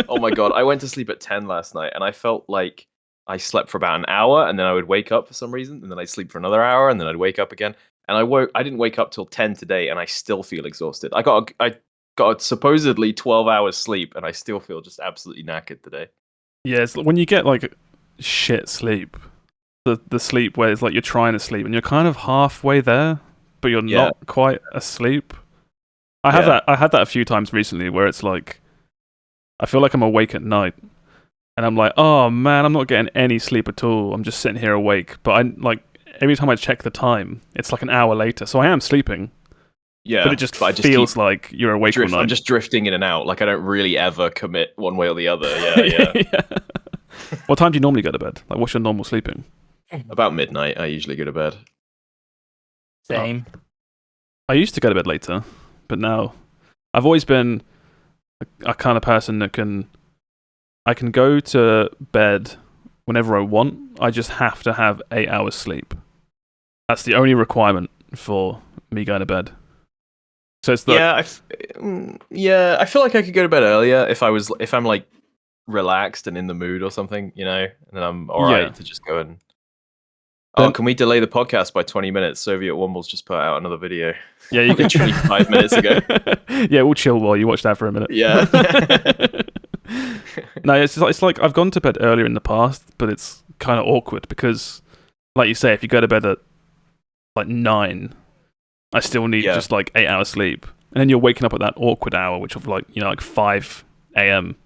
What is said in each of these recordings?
Oh my god, I went to sleep at 10 last night, and I felt like I slept for about an hour, and then I would wake up for some reason, and then I'd sleep for another hour, and then I'd wake up again. And I didn't wake up till 10 today, and I still feel exhausted. I got supposedly 12 hours sleep, and I still feel just absolutely knackered today. Yeah, it's when you get like shit sleep, the sleep where it's like you're trying to sleep and you're kind of halfway there, but you're not quite asleep. I had that a few times recently where it's like I feel like I'm awake at night and I'm like, oh man, I'm not getting any sleep at all. I'm just sitting here awake, but I like every time I check the time, it's like an hour later, so I am sleeping. Yeah, but it just feels like you're awake all night. I'm just drifting in and out. Like I don't really ever commit one way or the other. Yeah. What time do you normally go to bed? Like, what's your normal sleeping? About midnight, I usually go to bed. Same. I used to go to bed later, but now I've always been a kind of person that I can go to bed whenever I want. I just have to have 8 hours sleep. That's the only requirement for me going to bed. So it's I feel like I could go to bed earlier if I'm like relaxed and in the mood or something, you know, and then I'm alright to just go and. Can we delay the podcast by 20 minutes? Soviet Womble's just put out another video. Yeah, you can. Literally 5 minutes ago. Yeah, we'll chill while you watch that for a minute. Yeah. No, it's like I've gone to bed earlier in the past, but it's kind of awkward because, like you say, if you go to bed at like 9, I still need just like 8 hours sleep, and then you're waking up at that awkward hour, which of like like 5 a.m.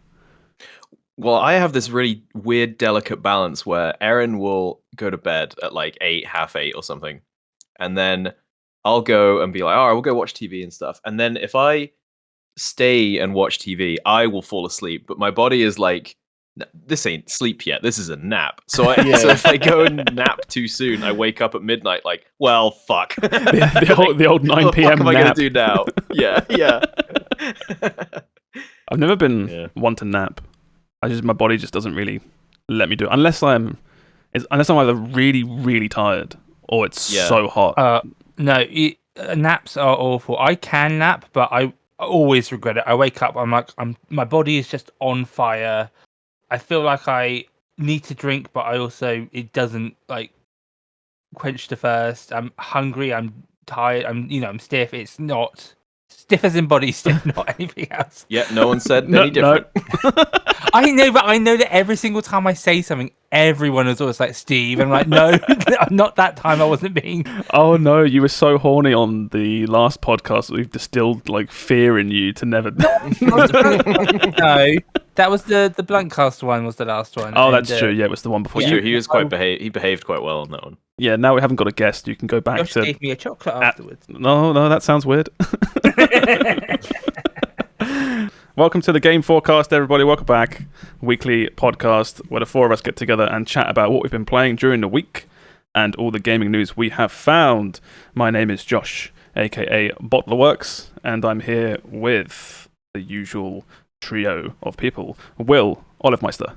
Well, I have this really weird, delicate balance where Erin will go to bed at like 8, half 8 or something. And then I'll go and be like, all right, we'll go watch TV and stuff. And then if I stay and watch TV, I will fall asleep. But my body is like, this ain't sleep yet. This is a nap. So, so if I go and nap too soon, I wake up at midnight like, well, fuck. the old 9 p.m. What am I nap. going to do now? Yeah. I've never been one to nap. My body just doesn't really let me do it unless I'm either really, really tired or it's so hot. No, naps are awful. I can nap, but I always regret it. I wake up, my body is just on fire. I feel like I need to drink, but it doesn't like quench the thirst. I'm hungry. I'm tired. I'm stiff. It's not stiff as in body stiff, not anything else. Yeah, no one said any different. I know, but I know that every single time I say something, everyone is always like, Steve. I'm like, no, not that time. I wasn't being. Oh no, you were so horny on the last podcast. We've distilled like fear in you to never. No, that was the Bluntcast one. Was the last one? Oh, that's true. Yeah, it was the one before. Yeah. He was he behaved quite well on that one. Yeah, now we haven't got a guest. You can go back to. Gave me a chocolate afterwards. No, that sounds weird. Welcome to the Game FourCast, everybody. Welcome back. Weekly podcast where the four of us get together and chat about what we've been playing during the week and all the gaming news we have found. My name is Josh, aka BottlerWorks, and I'm here with the usual trio of people. Will Olivemeister.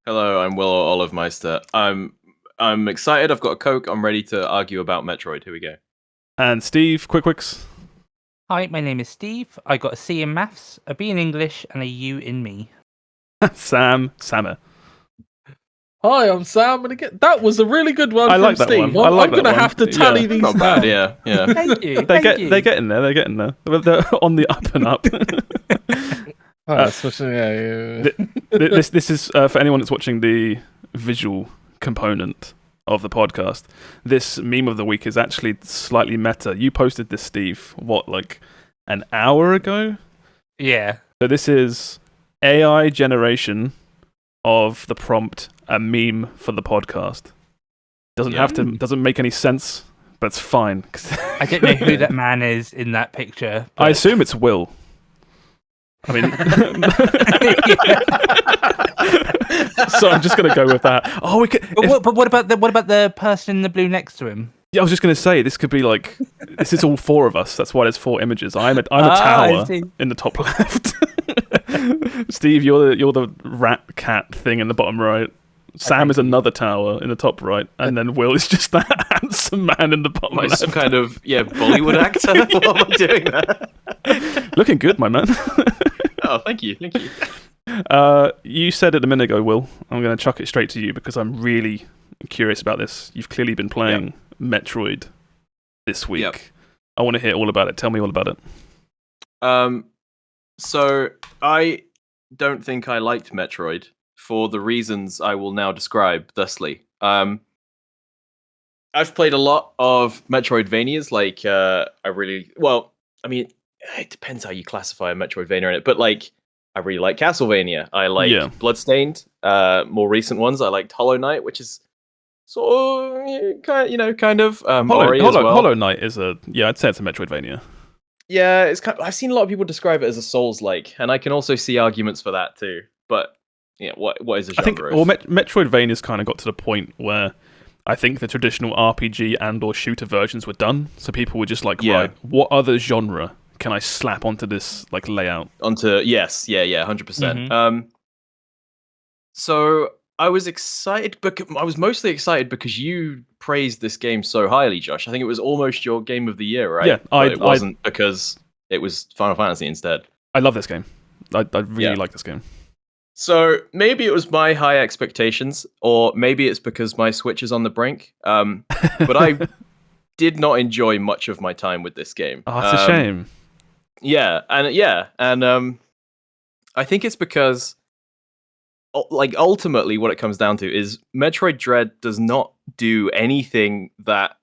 Hello, I'm Will Olivemeister. I'm excited. I've got a Coke. I'm ready to argue about Metroid. Here we go. And Steve Quikwix. Hi, my name is Steve. I got a C in maths, a B in English, and a U in me. Sammeh. Hi, I'm Sam, and again, that was a really good one. I from like that Steve. one. I'm going to have to tally these not down. bad. Yeah. Thank you. They're getting there. They're getting there. They're on the up and up. This is for anyone that's watching the visual component of the podcast. This meme of the week is actually slightly meta. You posted this, Steve, like an hour ago? Yeah. So this is AI generation of the prompt, a meme for the podcast. Doesn't make any sense, but it's fine. I don't know who that man is in that picture. But... I assume it's Will. I mean, so I'm just going to go with that. Oh, we could. But what about the person in the blue next to him? Yeah, I was just going to say this could be like this is all four of us. That's why there's 4 images. I'm a tower in the top left. Steve, you're the rat cat thing in the bottom right. Sam is another tower in the top right, and then Will is just that handsome man in the bottom left. Some kind of Bollywood actor. What am I doing there? Looking good, my man. Oh, thank you. You said it a minute ago, Will. I'm going to chuck it straight to you because I'm really curious about this. You've clearly been playing Metroid this week. Yep. I want to hear all about it. Tell me all about it. So I don't think I liked Metroid for the reasons I will now describe thusly. I've played a lot of Metroidvanias, like it depends how you classify a Metroidvania in it, but like I really like Castlevania. I like Bloodstained. More recent ones, I liked Hollow Knight, which is sort of kind of Ori as well. Hollow Knight is I'd say it's a Metroidvania. Yeah, it's I've seen a lot of people describe it as a Souls-like, and I can also see arguments for that too. But yeah, what is a genre? I think Metroidvania's kind of got to the point where I think the traditional RPG and or shooter versions were done, so people were just like, right, what other genre can I slap onto this like layout? 100%. So I was excited, I was mostly excited because you praised this game so highly, Josh. I think it was almost your game of the year, right? Yeah, it wasn't because it was Final Fantasy instead. I love this game. I really like this game. So maybe it was my high expectations, or maybe it's because my Switch is on the brink. But I did not enjoy much of my time with this game. Oh, that's a shame. And I think it's because, like, ultimately what it comes down to is Metroid Dread does not do anything that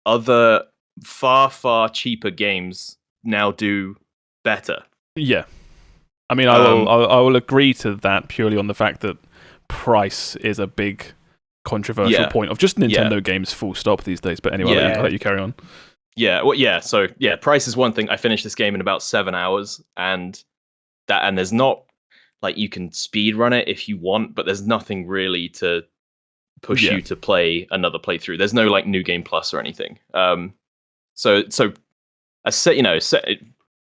other far, far cheaper games now do better. Yeah. I mean, I will agree to that purely on the fact that price is a big controversial point of just Nintendo games full stop these days. But anyway, I'll let you carry on. So price is one thing. I finished this game in about 7 hours, and there's not, like, you can speed run it if you want, but there's nothing really to push you to play another playthrough. There's no like New Game Plus or anything. So I set,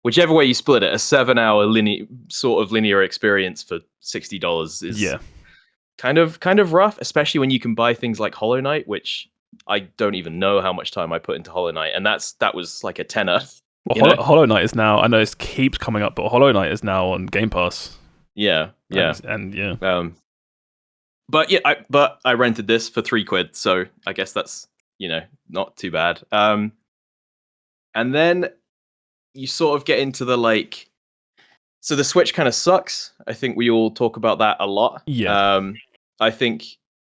whichever way you split it, a 7-hour linear experience for $60 is kind of rough, especially when you can buy things like Hollow Knight, which I don't even know how much time I put into Hollow Knight, and that was like a tenner. Well, Hollow Knight is now, I know it keeps coming up, but Hollow Knight is now on Game Pass. Yeah. But I rented this for £3, so I guess that's not too bad. And then you sort of get into the so the Switch kind of sucks. I think we all talk about that a lot. Yeah. I think,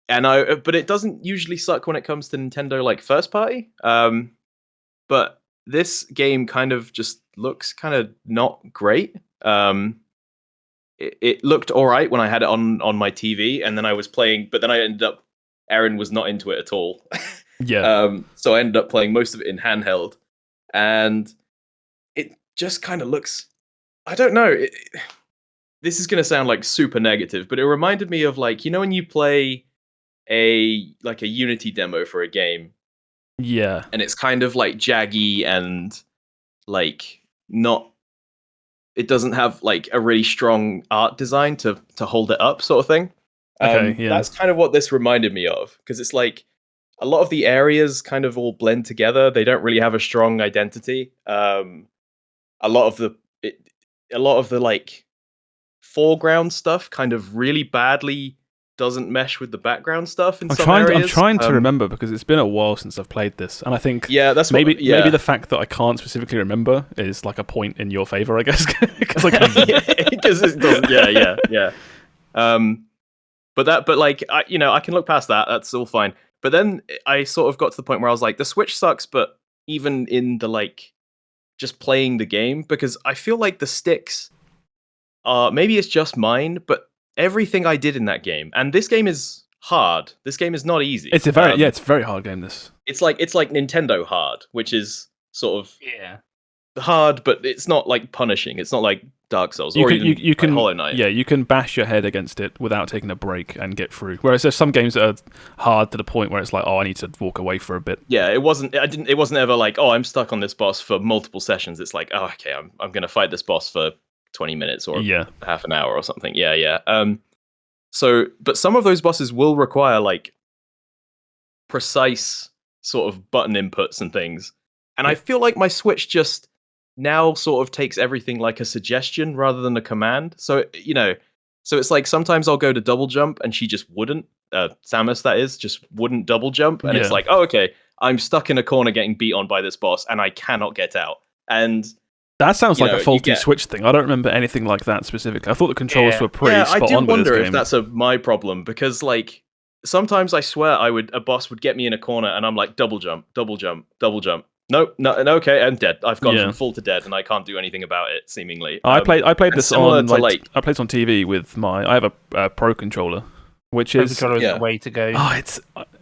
but it doesn't usually suck when it comes to Nintendo like first party. But this game kind of just looks kind of not great. It looked all right when I had it on my TV, and then I was playing, but then Aaron was not into it at all. So I ended up playing most of it in handheld, and it just kind of looks, I don't know. This is going to sound like super negative, but it reminded me of when you play a Unity demo for a game. Yeah. And it's kind of like jaggy and not, it doesn't have a really strong art design to hold it up, sort of thing. That's kind of what this reminded me of, because it's like a lot of the areas kind of all blend together. They don't really have a strong identity. A lot of the foreground stuff kind of really badly doesn't mesh with the background stuff in some areas. I'm trying to remember, because it's been a while since I've played this, and I think that's maybe the fact that I can't specifically remember is like a point in your favor, I guess. Because it doesn't. I can look past that. That's all fine. But then I sort of got to the point where I was like, the Switch sucks, but even in the just playing the game, because I feel like the sticks are, maybe it's just mine, but everything I did in that game, and this game is hard. This game is not easy. It's a very hard game. It's like Nintendo hard, which is sort of hard, but it's not punishing. It's not like Dark Souls or you can Hollow Knight. Yeah, you can bash your head against it without taking a break and get through. Whereas there's some games that are hard to the point where it's like, oh, I need to walk away for a bit. Yeah, it wasn't ever like, oh, I'm stuck on this boss for multiple sessions. It's like, oh, okay, I'm gonna fight this boss for 20 minutes or half an hour or something. But some of those bosses will require precise sort of button inputs and things. And I feel like my Switch just now sort of takes everything like a suggestion rather than a command. So, So it's like sometimes I'll go to double jump and she just wouldn't. Samus, that is, just wouldn't double jump, and it's like, oh, okay, I'm stuck in a corner getting beat on by this boss, and I cannot get out. And that sounds like a faulty Switch thing. I don't remember anything like that specifically. I thought the controls were pretty spot on with this game. I do wonder if that's my problem, because like sometimes I swear a boss would get me in a corner, and I'm like, double jump, double jump, double jump. No, okay, I'm dead. I've gone from full to dead, and I can't do anything about it. Seemingly, I played this on I played on TV with I have a Pro controller, which is the way to go. Oh,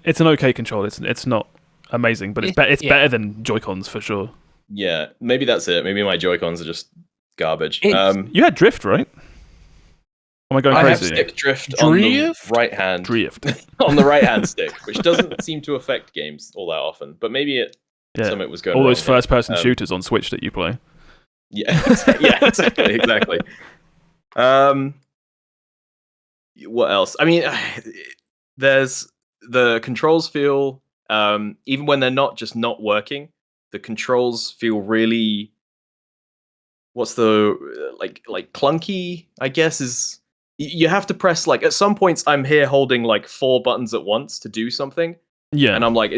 it's an okay controller. It's not amazing, but it's better than Joy-Cons for sure. Yeah, maybe that's it. Maybe my Joy-Cons are just garbage. You had drift, right? Am I going crazy? I have stick drift on the right hand. Drift on the right hand stick, which doesn't seem to affect games all that often. But maybe some of it was going. All those first-person shooters on Switch that you play. Yeah, exactly. What else? I mean, there's the controls feel, even when they're not working, the controls feel really, what's the like clunky, I guess, is you have to press, like, at some points I'm here holding like 4 buttons at once to do something. Yeah. And I'm like,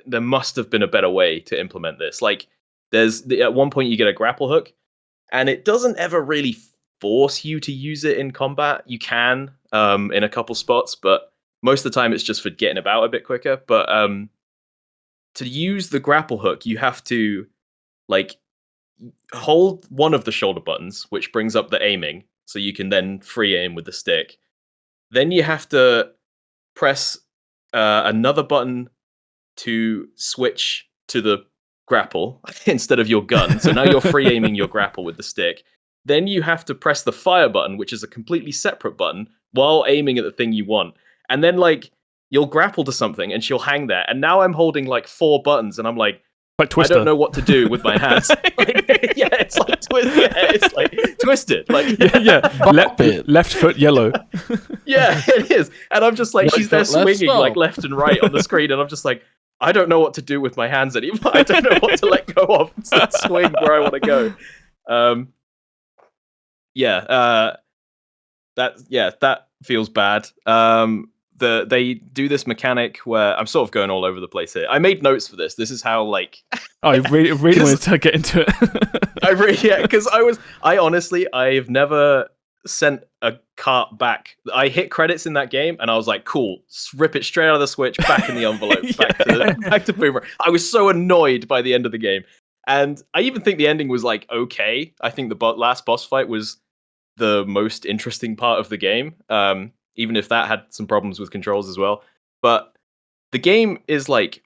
there must have been a better way to implement this. Like, at one point you get a grapple hook, and it doesn't ever really force you to use it in combat. You can in a couple spots, but most of the time it's just for getting about a bit quicker. But to use the grapple hook, you have to like hold one of the shoulder buttons, which brings up the aiming, so you can then free aim with the stick. Then you have to press another button to switch to the grapple instead of your gun. So now you're free aiming your grapple with the stick. Then you have to press the fire button, which is a completely separate button, while aiming at the thing you want. And then like you'll grapple to something and she'll hang there. And now I'm holding like 4 buttons, and I'm like I don't know what to do with my hands. It's like it's like twisted. Like left foot yellow. Yeah, it is. And I'm just like, Right she's there foot, left swinging like left and right on the screen, and I'm just like, I don't know what to do with my hands anymore. I don't know what to let go of to swing where I want to go. That feels bad. They do this mechanic where I'm sort of going all over the place here. I made notes for this. This is how like I really wanted to get into it. Because I've never sent a cart back. I hit credits in that game, and I was like, cool, rip it straight out of the Switch, back in the envelope, back to Boomer. I was so annoyed by the end of the game, and I even think the ending was like okay. I think the last boss fight was the most interesting part of the game, even if that had some problems with controls as well. But the game is like,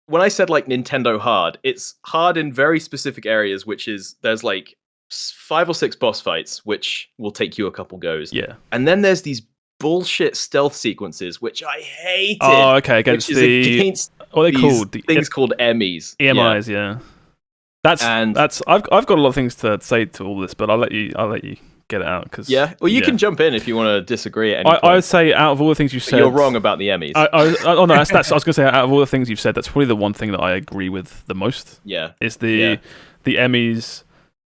when I said like Nintendo hard, it's hard in very specific areas, which is there's like 5 or 6 boss fights, which will take you a couple goes. Yeah. And then there's these bullshit stealth sequences, which I hated. Oh, okay. Against what are they called? Things called EMIs. EMIs, yeah. That's I've got a lot of things to say to all this, but I'll let you get it out, cause you can jump in if you want to disagree at any point. I would say out of all the things you said, you're wrong about the EMIs. I was going to say, out of all the things you've said, that's probably the one thing that I agree with the most. Yeah, is the EMIs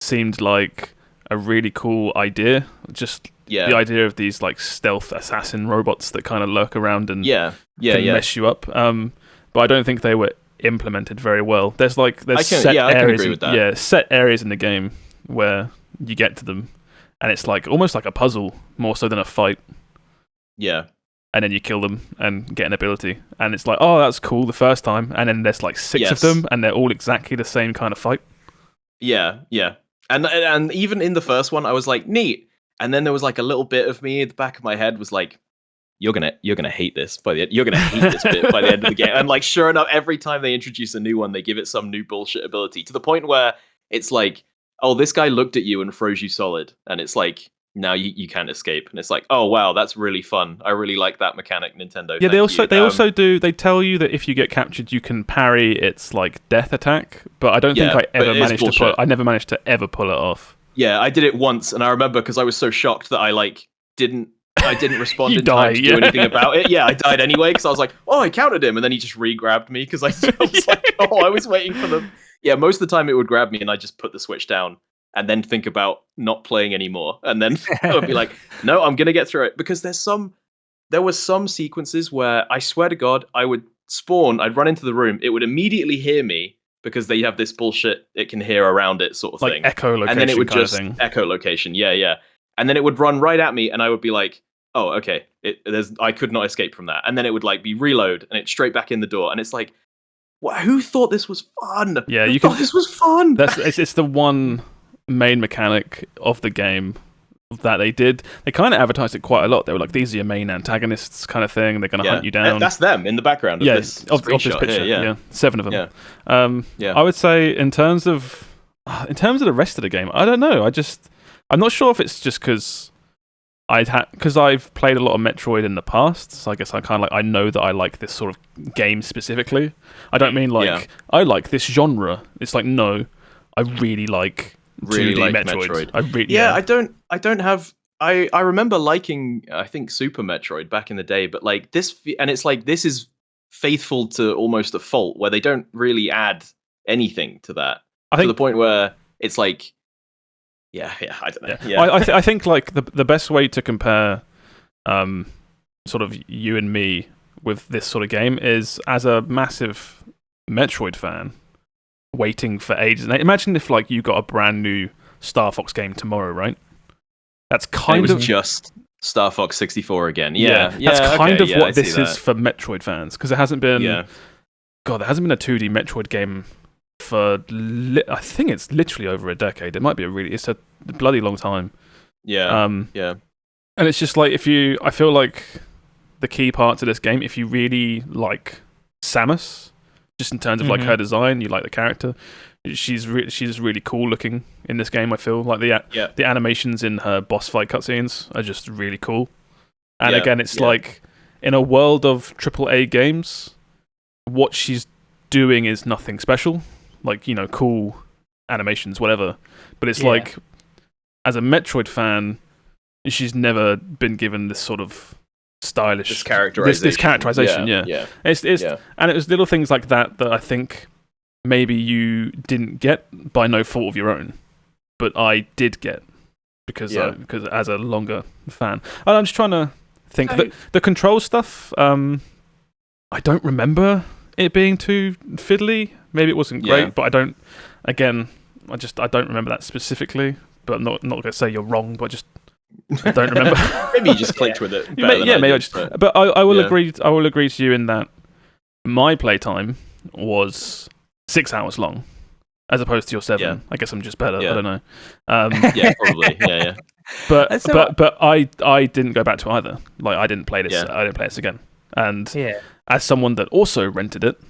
seemed like a really cool idea. Just the idea of these like stealth assassin robots that kind of lurk around and mess you up. But I don't think they were implemented very well. There's set areas. Set areas in the game where you get to them, and it's like almost like a puzzle more so than a fight. Yeah. And then you kill them and get an ability, and it's like, oh, that's cool the first time, and then there's like 6 of them, and they're all exactly the same kind of fight. Yeah. And even in the first one, I was like, neat. And then there was like a little bit of me at the back of my head was like, you're gonna hate this you're gonna hate this bit by the end of the game. And like, sure enough, every time they introduce a new one, they give it some new bullshit ability, to the point where it's like, oh, this guy looked at you and froze you solid, and it's like, now you can't escape. And it's like, oh wow, that's really fun. I really like that mechanic, Nintendo. Yeah, they tell you that if you get captured, you can parry its like death attack, but I don't think I never managed to ever pull it off. Yeah, I did it once, and I remember because I was so shocked that I didn't respond in time to do anything about it. Yeah, I died anyway because I was like, oh, I counted him, and then he just re-grabbed me because I was like, oh, I was waiting for them. Yeah, most of the time it would grab me, and I just put the Switch down and then think about not playing anymore, and then I would be like, no, I'm gonna get through it, because there were some sequences where I swear to God, I would spawn, I'd run into the room, it would immediately hear me because they have this bullshit it can hear around it sort of like thing, echolocation, and then it would kind just of thing. echolocation, yeah, and then it would run right at me, and I would be like, oh, okay, I could not escape from that, and then it would like be reload, and it's straight back in the door, and it's like, who thought this was fun? Yeah, who thought this was fun? It's the one main mechanic of the game that they did. They kind of advertised it quite a lot. They were like, these are your main antagonists kind of thing. They're going to hunt you down. That's them in the background of this of this picture. Here, 7 of them. Yeah. I would say in terms of the rest of the game, I don't know. I'm not sure if it's just because I've played a lot of Metroid in the past, so I guess I know that I like this sort of game specifically. I don't mean like I like this genre. It's like, no, I really like 2D Metroid. I don't have. I remember liking, I think, Super Metroid back in the day, but like this, and it's like this is faithful to almost a fault, where they don't really add anything to that, to the point where it's like, I don't know. Yeah. I think like the best way to compare, sort of you and me with this sort of game is as a massive Metroid fan, waiting for ages. And imagine if like you got a brand new Star Fox game tomorrow, right? That's kind of just Star Fox 64 again. That's kind of what this is for Metroid fans, because it hasn't been. God, there hasn't been a 2D Metroid game for I think it's literally over a decade. It might be it's a bloody long time. And it's just like I feel like the key part to this game, if you really like Samus, just in terms of like her design, you like the character. She's really cool looking in this game. I feel like the animations in her boss fight cutscenes are just really cool. And again, it's like in a world of AAA games, what she's doing is nothing special. Like, cool animations, whatever. But it's like, as a Metroid fan, she's never been given this sort of stylish this characterization. And it was little things like that I think maybe you didn't get by no fault of your own, but I did get because as a longer fan. And I'm just trying to think that the control stuff, I don't remember it being too fiddly. Maybe it wasn't great, but I don't remember that specifically. But I'm not gonna say you're wrong, but I don't remember. Maybe you just clicked with it. But I will agree. I will agree to you in that my playtime was 6 hours long, as opposed to your 7. Yeah. I guess I'm just better. Yeah. I don't know. Probably. Yeah. But I didn't go back to either. Like, I didn't play this. I didn't play this again. And as someone that also rented it,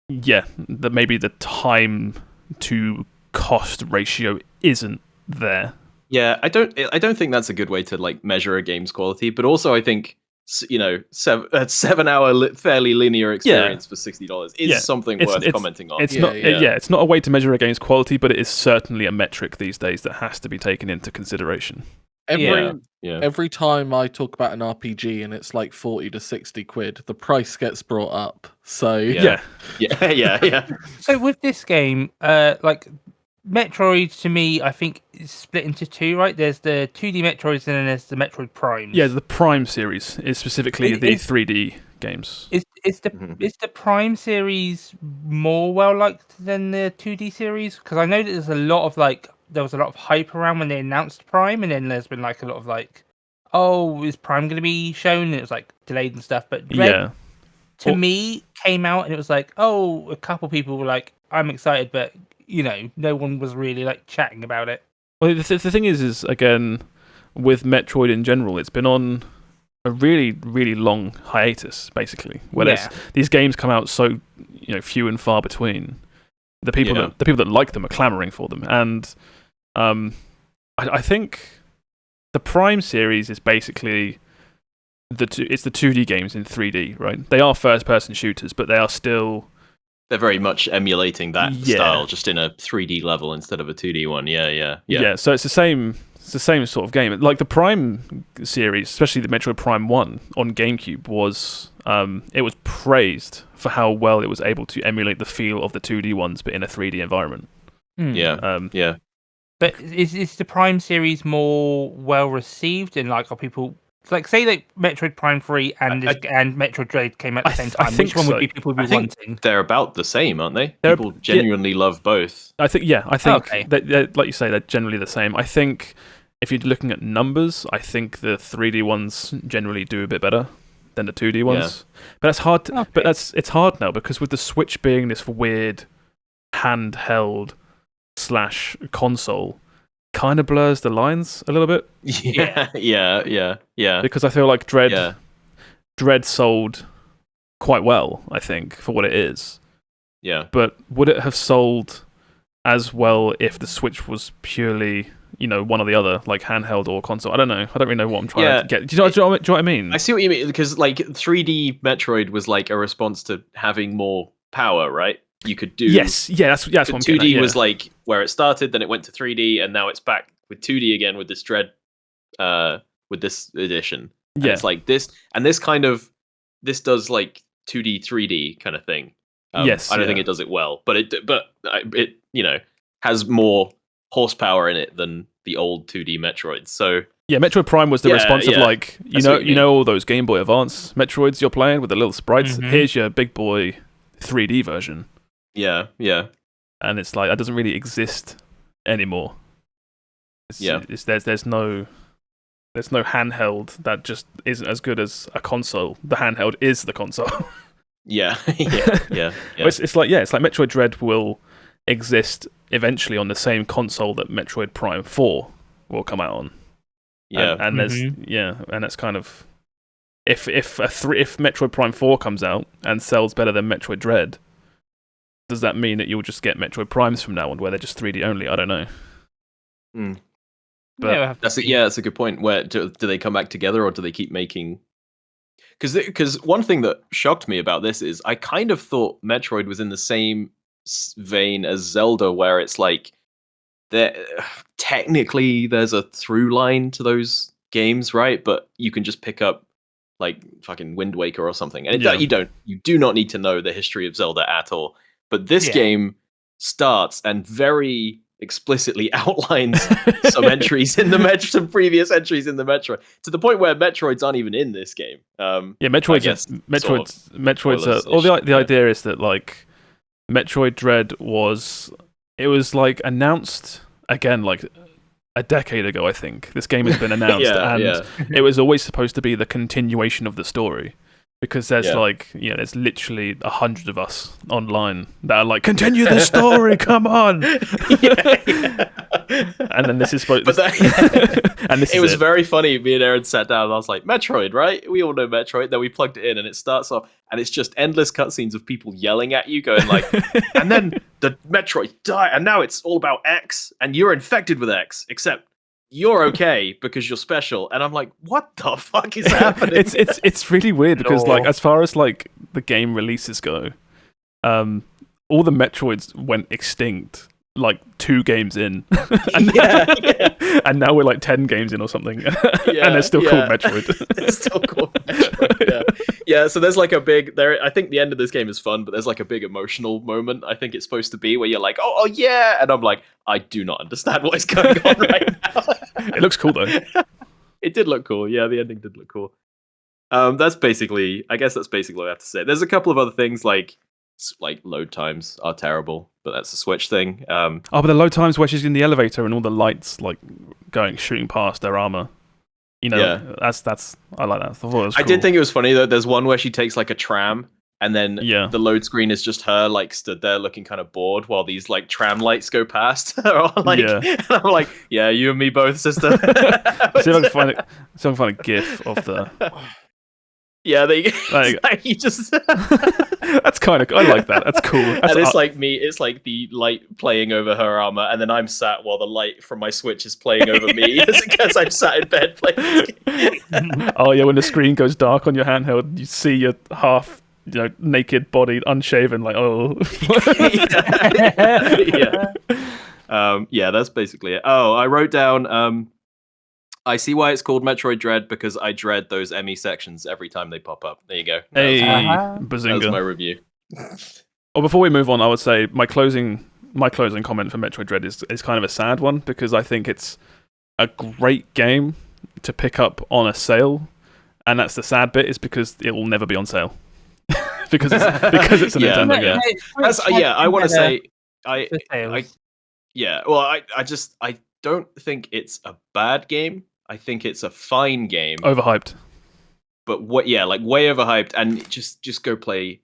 that maybe the time to cost ratio isn't there. Yeah, I don't think that's a good way to like measure a game's quality. But also, I think 7-hour fairly linear experience for $60 is something worth commenting on. It's not a way to measure a game's quality, but it is certainly a metric these days that has to be taken into consideration. Every time I talk about an RPG and it's like 40 to 60 quid, the price gets brought up. So yeah. So with this game, like Metroid, to me, I think is split into 2, right? There's the 2D Metroids and then there's the Metroid Primes. Yeah, the Prime series is specifically the 3D games. Is the Prime series more well liked than the 2D series? Because I know that there was a lot of hype around when they announced Prime, and then there's been like a lot of like, oh, is Prime going to be shown? And it was like delayed and stuff. But Dread, to me, came out and it was like, oh, a couple people were like, I'm excited, but no one was really like chatting about it. Well, the thing is again, with Metroid in general, it's been on a really, really long hiatus, basically, where these games come out so few and far between. The people that like them are clamoring for them, and I think the Prime series is basically it's the 2D games in 3D, right? They are first-person shooters, but they are still. They're very much emulating that style, just in a 3D level instead of a 2D one. Yeah. So it's the same sort of game. Like the Prime series, especially the Metroid Prime 1 on GameCube, was it was praised for how well it was able to emulate the feel of the 2D ones, but in a 3D environment. Yeah. But is the Prime series more well received, and like are people like say that Metroid Prime 3 and Metroid Dread came at the same time? Which one would be people be wanting? They're about the same, aren't they? People genuinely love both. I think that, like you say, they're generally the same. I think if you're looking at numbers, I think the 3D ones generally do a bit better than the 2D ones. But that's hard. But it's hard now because with the Switch being this weird handheld / console, kind of blurs the lines a little bit. Yeah. Because I feel like Dread sold quite well, I think, for what it is. Yeah. But would it have sold as well if the Switch was purely, one or the other, like handheld or console? I don't know. I don't really know what I'm trying to get. Do you know what I mean? I see what you mean, because like 3D Metroid was like a response to having more power, right? You could do that's what I'm 2D was like where it started, then it went to 3D, and now it's back with 2D again with this Dread, with this edition. And it's like this, and this does like 2D 3D kind of thing. I don't think it does it well, but it has more horsepower in it than the old 2D Metroids. So Metroid Prime was the response of like all those Game Boy Advance Metroids you're playing with the little sprites. Mm-hmm. Here's your big boy 3D version. Yeah. And it's like that doesn't really exist anymore. There's no handheld that just isn't as good as a console. The handheld is the console. Yeah. It's like Metroid Dread will exist eventually on the same console that Metroid Prime 4 will come out on. Yeah, and there's and that's kind of if Metroid Prime 4 comes out and sells better than Metroid Dread, does that mean that you'll just get Metroid Primes from now on where they're just 3D only? I don't know. But that's a good point. Where do they come back together, or do they keep making? Because one thing that shocked me about this is I kind of thought Metroid was in the same vein as Zelda, where it's like technically there's a through line to those games, right? But you can just pick up like fucking Wind Waker or something, and you do not need to know the history of Zelda at all. But this game starts and very explicitly outlines some entries in the some previous entries in the Metroid, to the point where Metroids aren't even in this game. Metroids. The idea is that like Metroid Dread was like announced again like a decade ago. I think this game has been announced, it was always supposed to be the continuation of the story. Because there's there's literally 100 of us online that are like, continue the story, come on. And then this is supposed. It was very funny. Me and Aaron sat down and I was like, Metroid, right? We all know Metroid. Then we plugged it in and it starts off and it's just endless cutscenes of people yelling at you, going like, and then the Metroid die, and now it's all about X, and you're infected with X, except you're okay because you're special. And I'm like, what the fuck is happening? it's really weird because like as far as like the game releases go, all the Metroids went extinct like 2 games in. And now we're like 10 games in or something. And they're still called Metroid. It's still called Metroid. So there's like a big I think the end of this game is fun, but there's like a big emotional moment, I think it's supposed to be, where you're like, oh yeah, and I'm like, I do not understand what is going on right now. It looks cool though. It did look cool. Yeah, the ending did look cool. That's basically what I have to say. There's a couple of other things like load times are terrible, but that's a Switch thing. But the load times where she's in the elevator and all the lights like shooting past their armor. That's I like that. I thought it was cool. I did think it was funny though. There's one where she takes like a tram, and then the load screen is just her like stood there looking kind of bored while these like tram lights go past. And I'm like, yeah, you and me both, sister. See if I can find a GIF of the. Yeah, you just. That's kind of. I like that. That's cool. And it's like me. It's like the light playing over her armor, and then I'm sat while the light from my Switch is playing over me because I'm sat in bed playing this game. Oh yeah, when the screen goes dark on your handheld, you see your half, naked body, unshaven, like that's basically it. Oh, I wrote down. I see why it's called Metroid Dread, because I dread those ME sections every time they pop up. There you go. Bazinga. That was my review. Well, before we move on, I would say my closing my closing comment for Metroid Dread is kind of a sad one, because I think it's a great game to pick up on a sale, and that's the sad bit, is because it will never be on sale. because it's a Nintendo game. I want to say I don't think it's a bad game. I think it's a fine game. Overhyped. But way overhyped, and just go play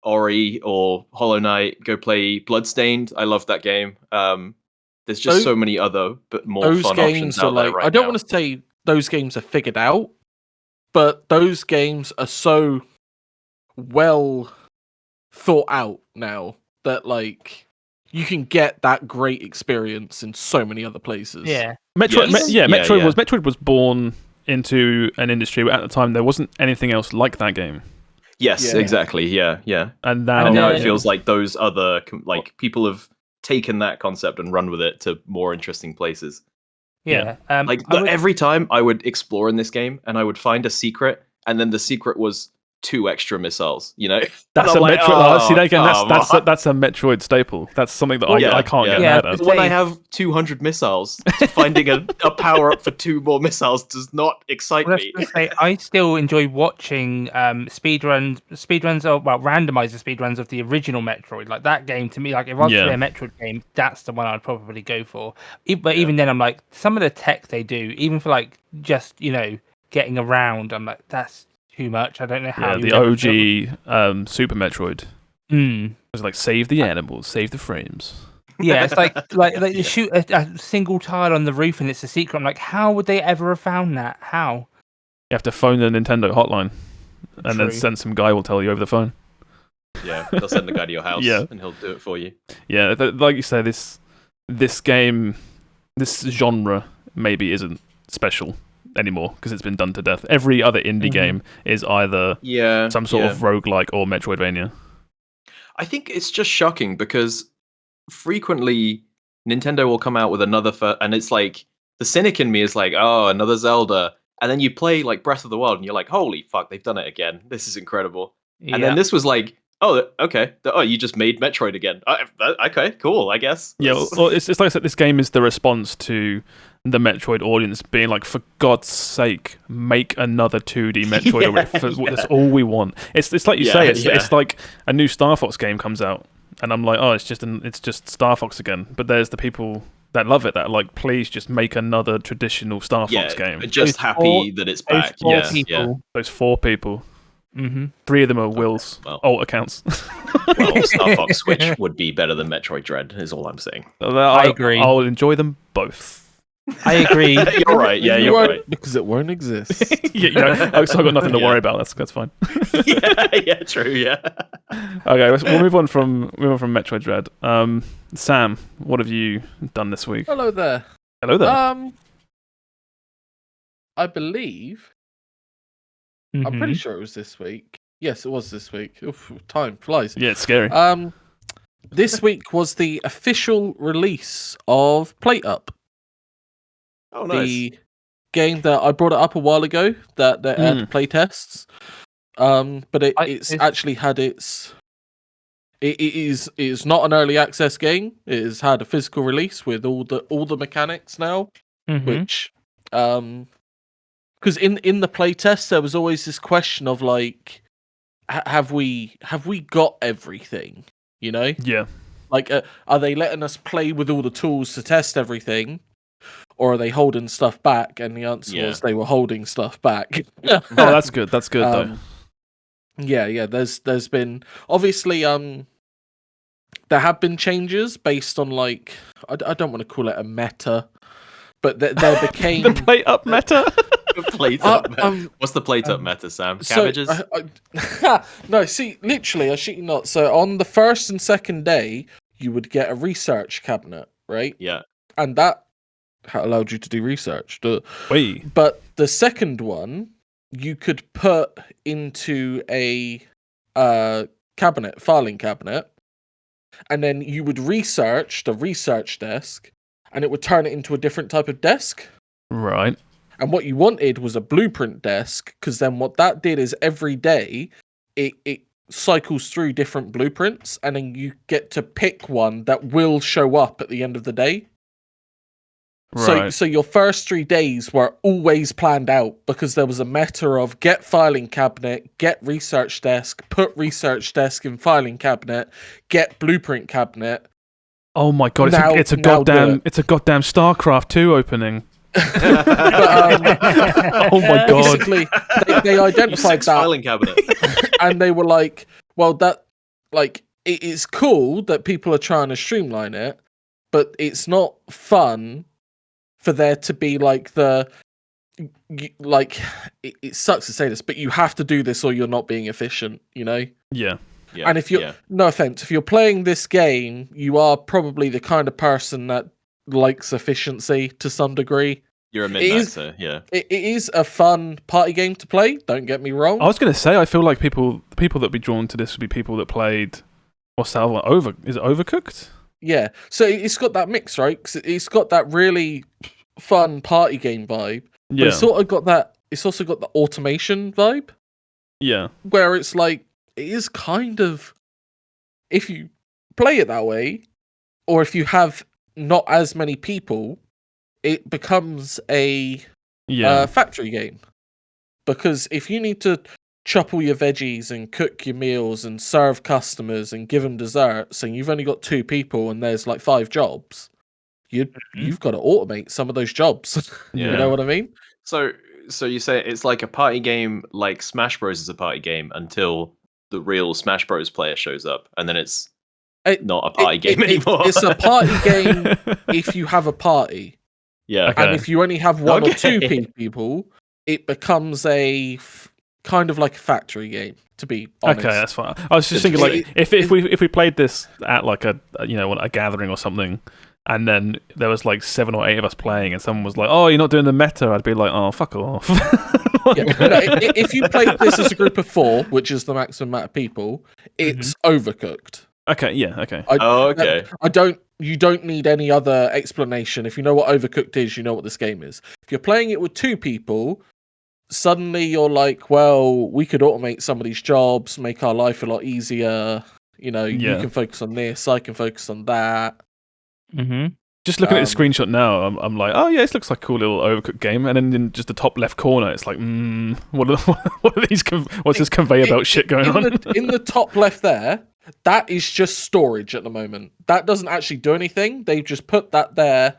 Ori or Hollow Knight, go play Bloodstained. I love that game. There's just so many other but more fun options out there right now. I don't want to say those games are figured out, but those games are so well thought out now that like you can get that great experience in so many other places. Yeah. Metroid was born into an industry where at the time there wasn't anything else like that game. Yes, exactly. Yeah. And now it feels like those other people have taken that concept and run with it to more interesting places. Yeah. Every time I would explore in this game and I would find a secret, and then the secret was 2 extra missiles, That's a Metroid. That's a Metroid staple. That's something that I can't get mad at. When I have 200 missiles, finding a power up for 2 more missiles does not excite me. I still enjoy watching randomizer speedruns of the original Metroid. Like that game to me, like if I was to play a Metroid game, that's the one I'd probably go for. But even then, I'm like, some of the tech they do, even for like just getting around, I'm like, that's too much. I don't know how. The OG Super Metroid. It was like, save the animals, save the frames. Yeah, it's like you shoot a single tile on the roof and it's a secret. I'm like, how would they ever have found that? How? You have to phone the Nintendo hotline, and then send some guy will tell you over the phone. Yeah, they'll send the guy to your house, and he'll do it for you. Yeah, like you say, this game, this genre maybe isn't special anymore because it's been done to death. Every other indie game is either some sort of roguelike or Metroidvania. I think it's just shocking because frequently Nintendo will come out with another and it's like the cynic in me is like, oh, another Zelda, and then you play like Breath of the Wild and you're like, holy fuck, they've done it again, this is incredible. And then this was like, oh, okay, you just made Metroid again. Okay, cool, I guess. Yeah, well, it's like I said, this game is the response to the Metroid audience being like, for God's sake, make another 2D Metroid. That's all we want. It's like you say, it's like a new Star Fox game comes out, and I'm like, oh, it's just Star Fox again. But there's the people that love it that are like, please just make another traditional Star Fox game. Just happy that it's back. Those 4 people. Mm-hmm. 3 of them are Will's alt accounts. Well, Star Fox Switch would be better than Metroid Dread, is all I'm saying. I agree. I'll enjoy them both. I agree. You're right. Yeah, you're right. Because it won't exist. So I've got nothing to worry about. That's fine. Yeah, true. Yeah. Okay, we'll move on from Metroid Dread. Sam, what have you done this week? Hello there. I believe. I'm pretty sure it was this week. Yes, it was this week. Oof, time flies. Yeah, it's scary. This week was the official release of Plate Up. Oh, nice. The game that I brought it up a while ago that had playtests. But it's actually had its. It is not an early access game. It has had a physical release with all the mechanics now, which because in the playtest there was always this question of like, have we got everything? Yeah. Like, are they letting us play with all the tools to test everything, or are they holding stuff back? And the answer was they were holding stuff back. Oh, that's good. That's good though. Yeah. There's been obviously there have been changes based on like I don't want to call it a meta, but there became the Plate Up meta. Plate Up. What's the Plate Up meta, Sam? Cabbages? No, see, literally, I shit you not. So on the first and second day, you would get a research cabinet, right? Yeah. And that allowed you to do research. Wait. But the second one, you could put into a filing cabinet, and then you would research the research desk, and it would turn it into a different type of desk. Right. And what you wanted was a blueprint desk, because then what that did is every day it cycles through different blueprints, and then you get to pick one that will show up at the end of the day. Right. So your first 3 days were always planned out because there was a meta of get filing cabinet, get research desk, put research desk in filing cabinet, get blueprint cabinet. Oh my god! It's a goddamn StarCraft 2 opening. But, oh my god! Basically, they identified that filing cabinet, and they were like, "Well, that like it is cool that people are trying to streamline it, but it's not fun for there to be like it sucks to say this, but you have to do this or you're not being efficient, you know?" Yeah. And if you're no offense, if you're playing this game, you are probably the kind of person that likes efficiency to some degree. You're a min-maxer, yeah. It is a fun party game to play, don't get me wrong. I was going to say, I feel like the people that would be drawn to this would be people that played, is it Overcooked? Yeah, so it's got that mix, right? 'Cause it's got that really fun party game vibe, but Yeah. it's also got the automation vibe, Yeah. where it's like, it is kind of, if you play it that way, or if you have not as many people, it becomes a factory game. Because if you need to chop all your veggies and cook your meals and serve customers and give them desserts, and you've only got 2 people and there's like 5 jobs, you've got to automate some of those jobs. Yeah. You know what I mean? So you say it's like a party game, like Smash Bros is a party game until the real Smash Bros player shows up, and then it's not a party game anymore. It's a party game if you have a party. Yeah. Okay. And if you only have 1 or 2 people, it becomes a kind of like a factory game, to be honest. Okay, that's fine. I was just thinking, like, if we played this at like a gathering or something, and then there was like 7 or 8 of us playing, and someone was like, "Oh, you're not doing the meta," I'd be like, "Oh, fuck off." If you played this as a group of 4, which is the maximum amount of people, it's Overcooked. Okay, yeah, okay. Okay. You don't need any other explanation. If you know what Overcooked is, you know what this game is. If you're playing it with 2 people, suddenly you're like, well, we could automate some of these jobs, make our life a lot easier. You know, you can focus on this, I can focus on that. Mm-hmm. Just looking at the screenshot now, I'm like, oh yeah, this looks like a cool little Overcooked game. And then in just the top left corner, it's like, what are these? What's this conveyor belt shit going on? In the top left there, that is just storage at the moment. That doesn't actually do anything. They've just put that there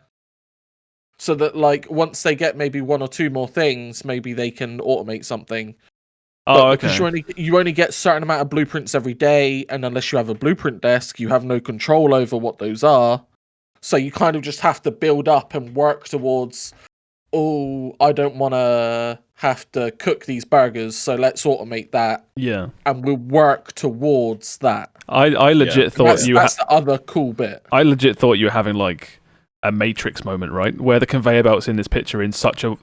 so that, like, once they get maybe 1 or 2 more things, maybe they can automate something. Oh, okay. Because you only get a certain amount of blueprints every day, and unless you have a blueprint desk, you have no control over what those are. So you kind of just have to build up and work towards, oh, I don't want to have to cook these burgers, so let's automate that. Yeah. And we'll work towards that. I legit thought that's the other cool bit. I legit thought you were having like a Matrix moment, right? Where the conveyor belts in this picture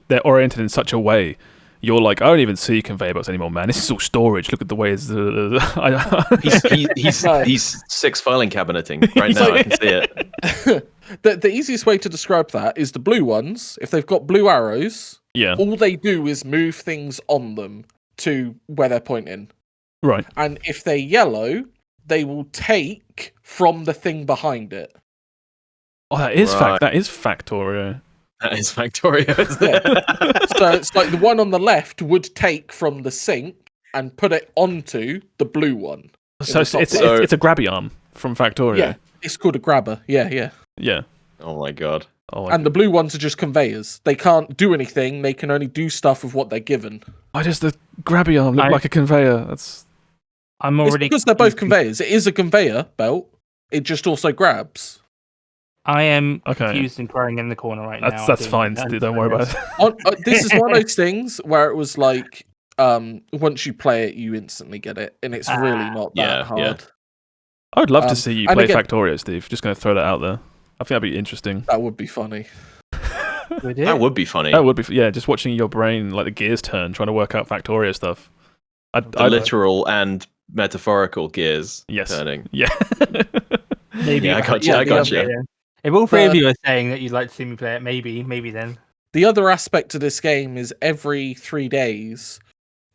they're oriented in such a way. You're like, I don't even see conveyor belts anymore, man. This is all storage. Look at the way it's. He's 6 filing cabineting right now. I can see it. The easiest way to describe that is the blue ones. If they've got blue arrows, all they do is move things on them to where they're pointing. Right. And if they're yellow, they will take from the thing behind it. Oh, that is that is Factorio. That is Factorio, isn't it? So it's like the one on the left would take from the sink and put it onto the blue one. So it's a grabby arm from Factorio. Yeah, it's called a grabber. Yeah. Oh my god. The blue ones are just conveyors. They can't do anything. They can only do stuff with what they're given. Why does the grabby arm look like a conveyor? It's because they're both conveyors. It is a conveyor belt. It just also grabs. I am confused and crying in the corner right now. That's fine. Don't worry about it. This is one of those things where it was like, once you play it, you instantly get it, and it's really not that hard. Yeah. I would love to see you play Factorio, Steve. Just going to throw that out there. I think that'd be interesting. That would be funny. That would be funny. That would be, just watching your brain, like the gears turn, trying to work out Factorio stuff. Literal and metaphorical gears turning. Yeah. Maybe. I got you. If all 3 of you are saying that you'd like to see me play it, maybe then. The other aspect of this game is every 3 days,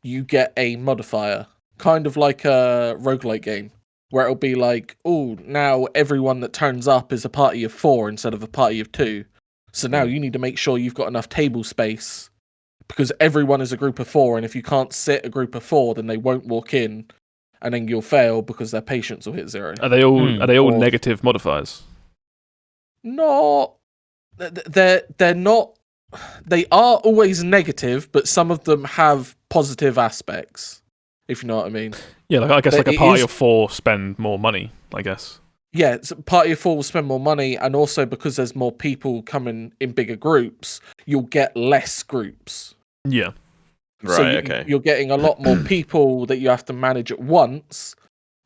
you get a modifier kind of like a roguelike game, where it'll be like, oh, now everyone that turns up is a party of 4 instead of a party of 2. So now you need to make sure you've got enough table space because everyone is a group of 4, and if you can't sit a group of 4, then they won't walk in, and then you'll fail because their patience will hit 0. Are they all negative modifiers? Not. They're not. They are always negative, but some of them have positive aspects. If you know what I mean. Yeah, like I guess like a party of 4 spend more money, I guess. Yeah, so party of 4 will spend more money, and also because there's more people coming in bigger groups, you'll get less groups. Yeah. Right, So okay. You're getting a lot more people that you have to manage at once,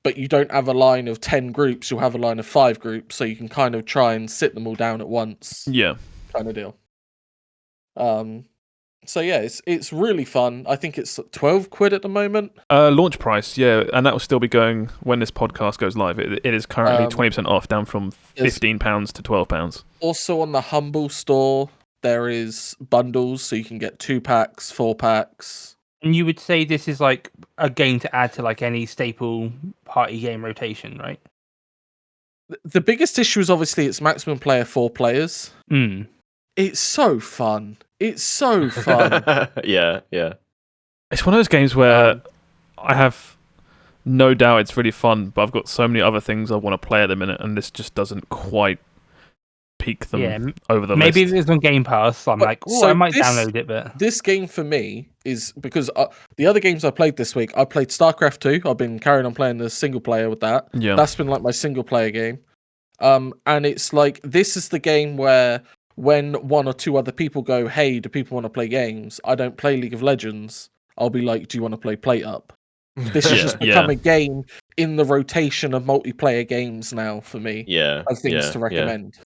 but you don't have a line of 10 groups, you'll have a line of 5 groups, so you can kind of try and sit them all down at once. Yeah. Kind of deal. So yeah, it's really fun. I think it's £12 at the moment. Launch price, yeah, and that will still be going when this podcast goes live. It is currently 20% off, down from £15 to £12. Also on the Humble store, there is bundles, so you can get 2 packs, 4 packs. And you would say this is like a game to add to like any staple party game rotation, right? The biggest issue is obviously it's maximum player 4 players. It's so fun. It's so fun. Yeah. It's one of those games where I have no doubt it's really fun, but I've got so many other things I want to play at the minute, and this just doesn't quite peak them over the maybe list. Maybe it's on Game Pass. I'm like, oh, so I might download it. But this game for me is because the other games I played this week, I played StarCraft 2. I've been carrying on playing the single player with that. Yeah. That's been like my single player game. And it's like, this is the game where when 1 or 2 other people go, hey, do people want to play games? I don't play League of Legends. I'll be like, do you want to play Plate Up? This has just become a game in the rotation of multiplayer games now for me. Yeah. Of things to recommend. Yeah.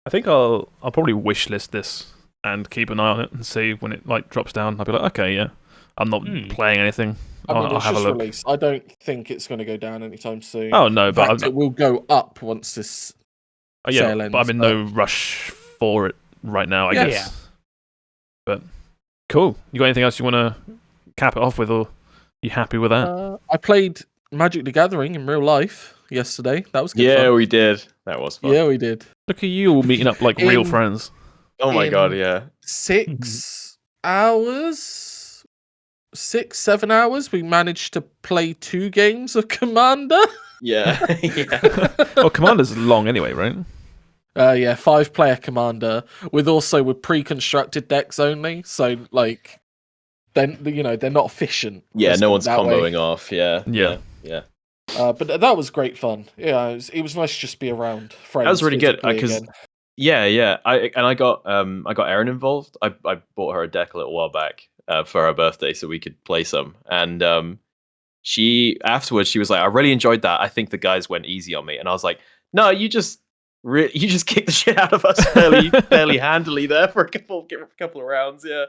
I think I'll probably wishlist this and keep an eye on it and see when it like drops down. I'll be like, okay, yeah, I'm not playing anything. I'll have a look. Released. I don't think it's going to go down anytime soon. Oh no, but it will go up once this sale ends. But I'm in no rush for it right now, I guess. Yeah. But cool. You got anything else you want to cap it off with, or you happy with that? I played Magic the Gathering in real life yesterday. That was good fun. Yeah, we did. That was fun. Yeah, we did. Look at you all meeting up like real friends. Oh my god, yeah. 6 hours? 6-7 hours? We managed to play 2 games of Commander? Yeah. Well, Commander's long anyway, right? 5-player Commander with pre-constructed decks only. So like, then they're not efficient. Yeah, no one's comboing off. Yeah. But that was great fun. Yeah, it was nice to just be around friends. That was really good because I got Erin involved. I bought her a deck a little while back for her birthday so we could play some, and she was like, I really enjoyed that. I think the guys went easy on me, and I was like, no, you just kicked the shit out of us fairly handily there for a couple of rounds. Yeah.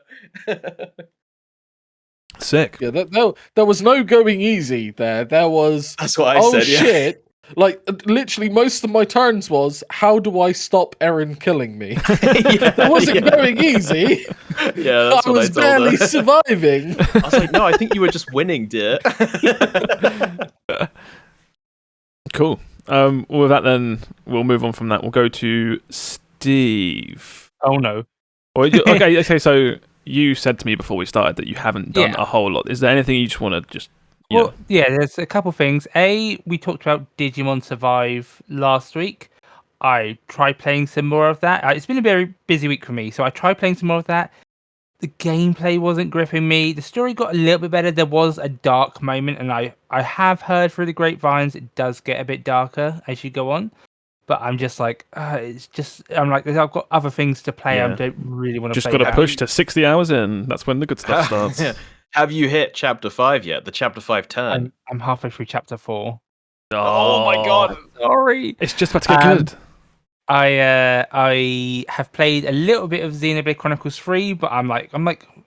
Sick. Yeah, there was no going easy there. There was. That's what I said. Yeah. Shit! Like literally, most of my turns was, how do I stop Erin killing me? It wasn't going easy. Yeah, that's I was barely surviving. I was like, no, I think you were just winning, dear. Cool. Well, with that, then we'll move on from that. We'll go to Steve. Oh no. Okay. So you said to me before we started that you haven't done a whole lot. Is there anything you just want to just? There's a couple things. We talked about Digimon Survive last week. I tried playing some more of that. It's been a very busy week for me, so I tried playing some more of that. The gameplay wasn't gripping me. The story got a little bit better. There was a dark moment, and I have heard through the grapevines it does get a bit darker as you go on. But I'm just like, I've got other things to play. I don't really want to play. Just got to push to 60 hours in. That's when the good stuff starts. Have you hit Chapter 5 yet? The Chapter 5 turn? I'm halfway through Chapter 4. Oh my god, sorry. It's just about to get good. I have played a little bit of Xenoblade Chronicles 3, but I'm like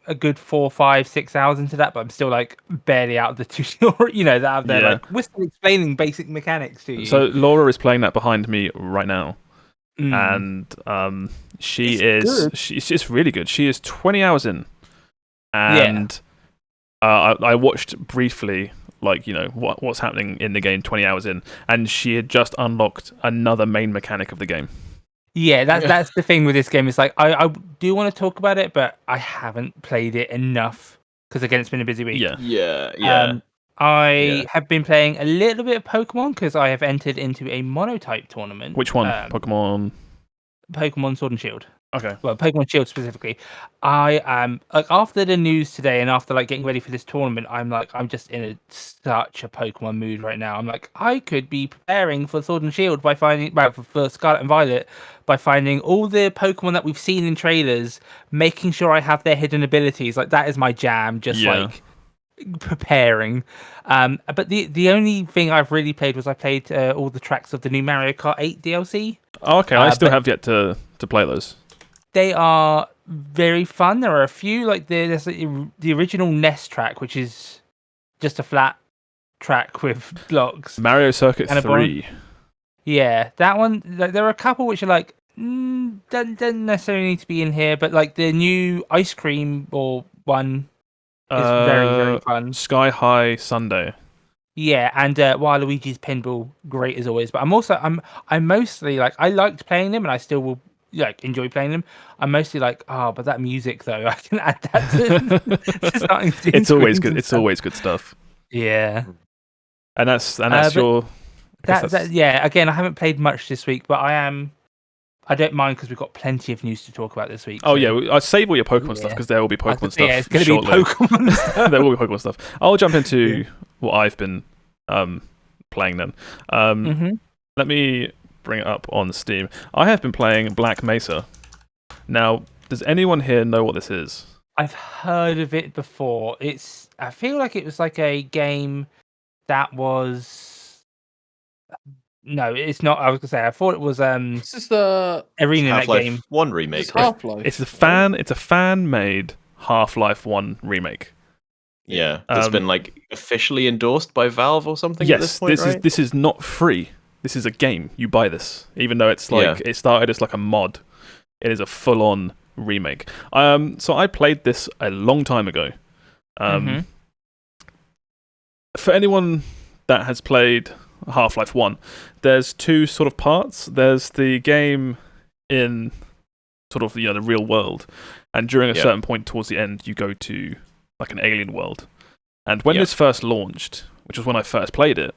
a good 4, 5, 6 hours into that, but I'm still like barely out of the tutorial. That out there, like we're still explaining basic mechanics to you. So Laura is playing that behind me right now, and she's really good. She is 20 hours in, and I watched briefly like, what's happening in the game 20 hours in, and she had just unlocked another main mechanic of the game. Yeah, that's the thing with this game. It's like I do want to talk about it, but I haven't played it enough because again, it's been a busy week. Yeah. I have been playing a little bit of Pokemon because I have entered into a monotype tournament. Which one? Pokemon Sword and Shield. Okay. Well, Pokemon Shield specifically. I am like after the news today and after like getting ready for this tournament, I'm just in such a Pokemon mood right now. I'm like, I could be preparing for Sword and Shield by finding for Scarlet and Violet by finding all the Pokemon that we've seen in trailers, making sure I have their hidden abilities. Like that is my jam. Just like preparing. But the only thing I've really played was I played all the tracks of the new Mario Kart 8 DLC. Oh, okay. I still have yet to play those. They are very fun. There are a few like there's the original NES track, which is just a flat track with blocks. Mario Circuit 3. Yeah, that one. There are a couple which are like don't necessarily need to be in here, but like the new ice cream one is very, very fun. Sky High Sunday. Yeah, and Waluigi's Pinball, great as always. But I'm mostly like I liked playing them, and I still will enjoy playing them. I'm mostly like, but that music though, I can add that to starting. It's always good. It's always good stuff. Yeah, and that's your. Yeah. Again, I haven't played much this week, but I don't mind because we've got plenty of news to talk about this week. Oh yeah, I'll save all your Pokemon stuff because there will be Pokemon stuff. Yeah, it's going to be Pokemon stuff. There will be Pokemon stuff. I'll jump into what I've been playing then. Let me bring it up on Steam. I have been playing Black Mesa. Now, does anyone here know what this is? I've heard of it before. I feel like it was like a game that was. No, it's not. I was gonna say. I thought it was. This is the Arena Half-Life game. 1 remake. It's Half-Life. It's a fan-made Half-Life 1 remake. Yeah, it's been like officially endorsed by Valve or something. At this point, this is not free. This is a game. You buy this, even though it's like it started as like a mod. It is a full-on remake. So I played this a long time ago. For anyone that has played Half-Life 1, there's two sort of parts. There's the game in sort of the real world, and during a certain point towards the end, you go to like an alien world. And when this first launched, which was when I first played it,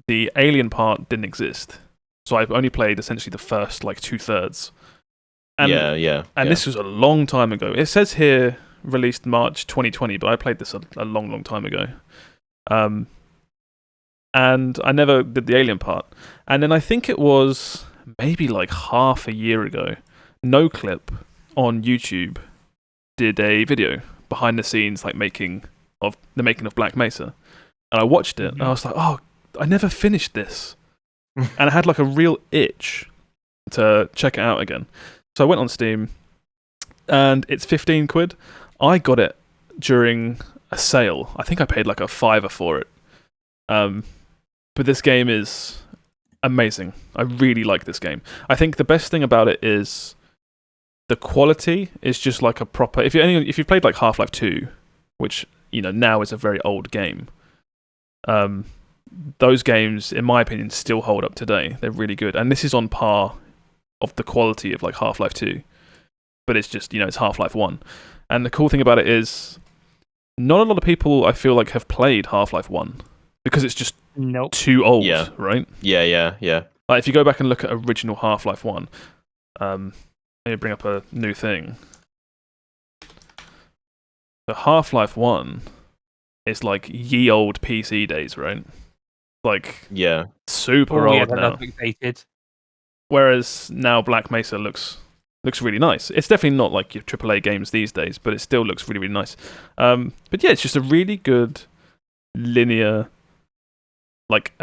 the alien part didn't exist. So I've only played essentially the first like 2/3. And this was a long time ago. It says here released March 2020, but I played this a long time ago. And I never did the alien part. And then I think it was maybe like half a year ago, NoClip on YouTube did a video behind the scenes, like making of Black Mesa. And I watched it, and I was like, oh, I never finished this. And I had like a real itch to check it out again. So I went on Steam, and it's 15 quid. I got it during a sale. I think I paid like a $5 for it. But this game is amazing. I really like this game. I think the best thing about it is the quality is just like a proper. If you've played like Half-Life 2, which now is a very old game, those games, in my opinion, still hold up today. They're really good, and this is on par of the quality of like Half-Life 2, but it's just it's Half-Life 1. And the cool thing about it is, not a lot of people I feel like have played Half-Life 1 because it's just too old, right? Yeah. Like if you go back and look at original Half-Life 1, let me bring up a new thing. The Half-Life 1 is like ye old PC days, right? Like super old now. Whereas now Black Mesa looks really nice. It's definitely not like your AAA games these days, but it still looks really, really nice. But yeah, it's just a really good linear, like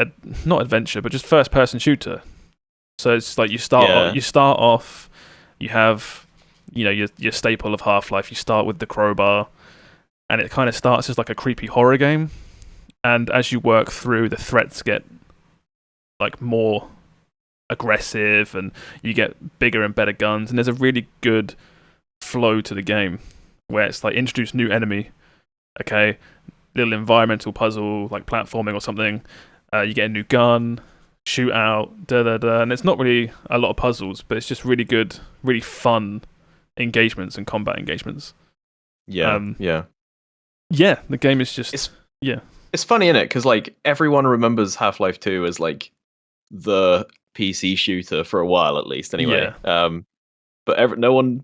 not adventure, but just first-person shooter. So it's like you start off, you have your staple of Half-Life. You start with the crowbar, and it kind of starts as like a creepy horror game. And as you work through, the threats get like more aggressive, and you get bigger and better guns. And there's a really good flow to the game where it's like introduce new enemy. Okay, little environmental puzzle, like platforming or something. You get a new gun, shootout, and it's not really a lot of puzzles, but it's just really good, really fun engagements and combat engagements. Yeah, yeah. The game is just It's funny, innit? Because like everyone remembers Half-Life 2 as like the PC shooter for a while, at least. Anyway, but everyone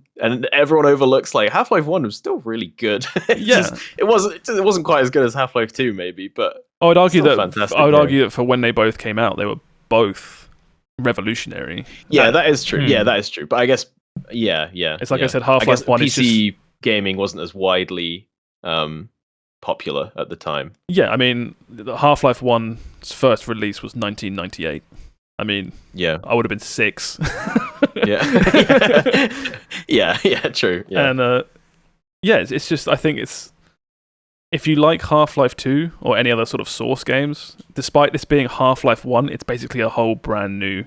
overlooks like Half-Life 1 was still really good. It wasn't quite as good as Half-Life 2, maybe, but I would argue that fantastic. For when they both came out, they were both revolutionary. Yeah, that is true. Yeah, that is true. But I guess, it's like I said, Half-Life 1 PC gaming wasn't as widely popular at the time. Yeah, I mean, Half-Life 1's first release was 1998. I mean, I would have been 6. yeah, true. Yeah. And it's just, I think it's, if you like Half-Life 2 or any other sort of Source games, despite this being Half-Life 1, it's basically a whole brand new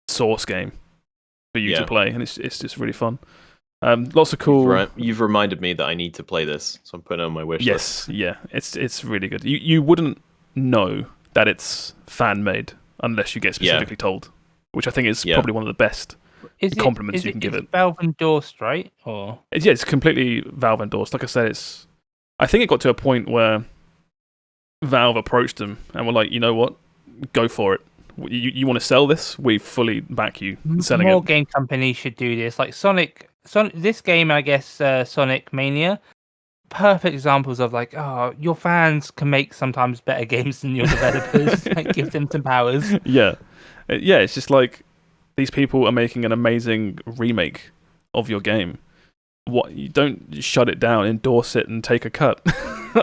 Source game for you to play, and it's just really fun. Lots of cool. You've reminded me that I need to play this, so I'm putting it on my wish list. Yeah, it's really good. You wouldn't know that it's fan made unless you get specifically told, which I think is probably one of the best compliments you can give it. Is it Valve endorsed, right? Or it's completely Valve endorsed. Like I said, I think it got to a point where Valve approached them and were like, you know what, go for it. You want to sell this? We fully back you selling it. More game companies should do this. Like Sonic, this game, I guess, Sonic Mania, perfect examples of like, your fans can make sometimes better games than your developers. Like, give them some powers. Yeah. It's just like these people are making an amazing remake of your game. What, you don't shut it down, endorse it, and take a cut.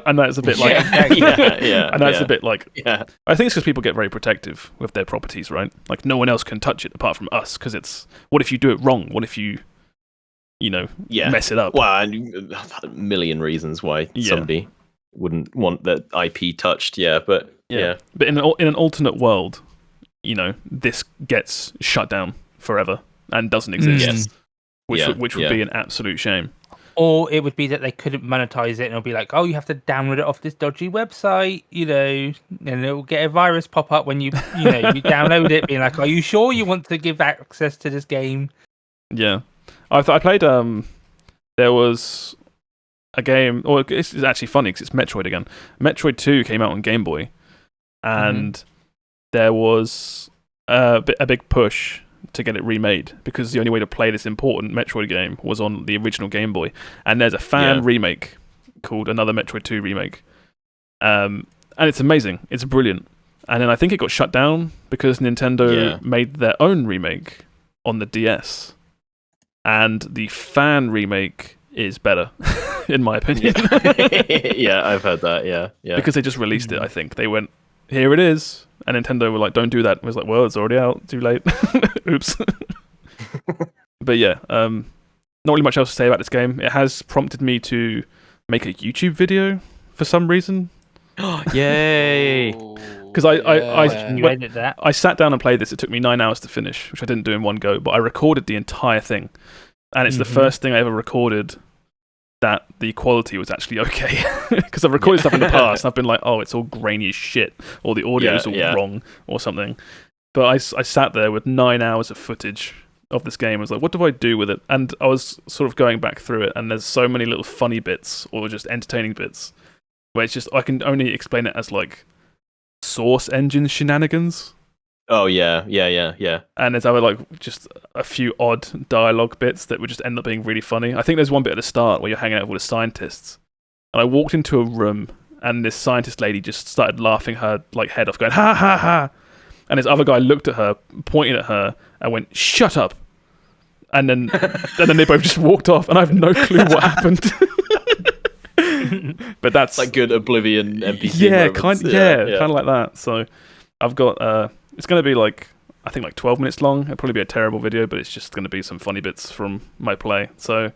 And that's a bit like, and that's a bit like, I think it's because people get very protective with their properties, right? Like no one else can touch it apart from us, because it's, what if you do it wrong? What if you mess it up? Well, and a million reasons why somebody wouldn't want that IP touched. But in an alternate world, this gets shut down forever and doesn't exist. Which would be an absolute shame. Or it would be that they couldn't monetize it, and it'll be like, you have to download it off this dodgy website, and it'll get a virus pop up when you download it, being like, are you sure you want to give access to this game? Yeah. I played, there was a game, or it's actually funny because it's Metroid again. Metroid 2 came out on Game Boy, and there was a big push to get it remade, because the only way to play this important Metroid game was on the original Game Boy. And there's a fan remake called Another Metroid 2 Remake. And it's amazing. It's brilliant. And then I think it got shut down because Nintendo made their own remake on the DS. And the fan remake is better, in my opinion. I've heard that, yeah. Because they just released it, I think. They went, here it is. And Nintendo were like, don't do that. I was like, well, it's already out. Too late. Oops. But not really much else to say about this game. It has prompted me to make a YouTube video for some reason. Yay! Because I sat down and played this. It took me 9 hours to finish, which I didn't do in one go. But I recorded the entire thing. And it's the first thing I ever recorded that the quality was actually okay. Because I've recorded stuff in the past, and I've been like, it's all grainy as shit, or the audio is all wrong, or something. But I sat there with 9 hours of footage of this game. I was like, what do I do with it? And I was sort of going back through it, and there's so many little funny bits, or just entertaining bits, where it's just, I can only explain it as like Source engine shenanigans. Oh, yeah. And there's other, like, just a few odd dialogue bits that would just end up being really funny. I think there's one bit at the start where you're hanging out with the scientists. And I walked into a room, and this scientist lady just started laughing her, like, head off, going, ha, ha, ha. And this other guy looked at her, pointed at her, and went, shut up. And then they both just walked off, and I have no clue what happened. But that's... like good Oblivion NPC moments. Kind of like that. So I've got... it's going to be like, I think like 12 minutes long. It'll probably be a terrible video, but it's just going to be some funny bits from my play. So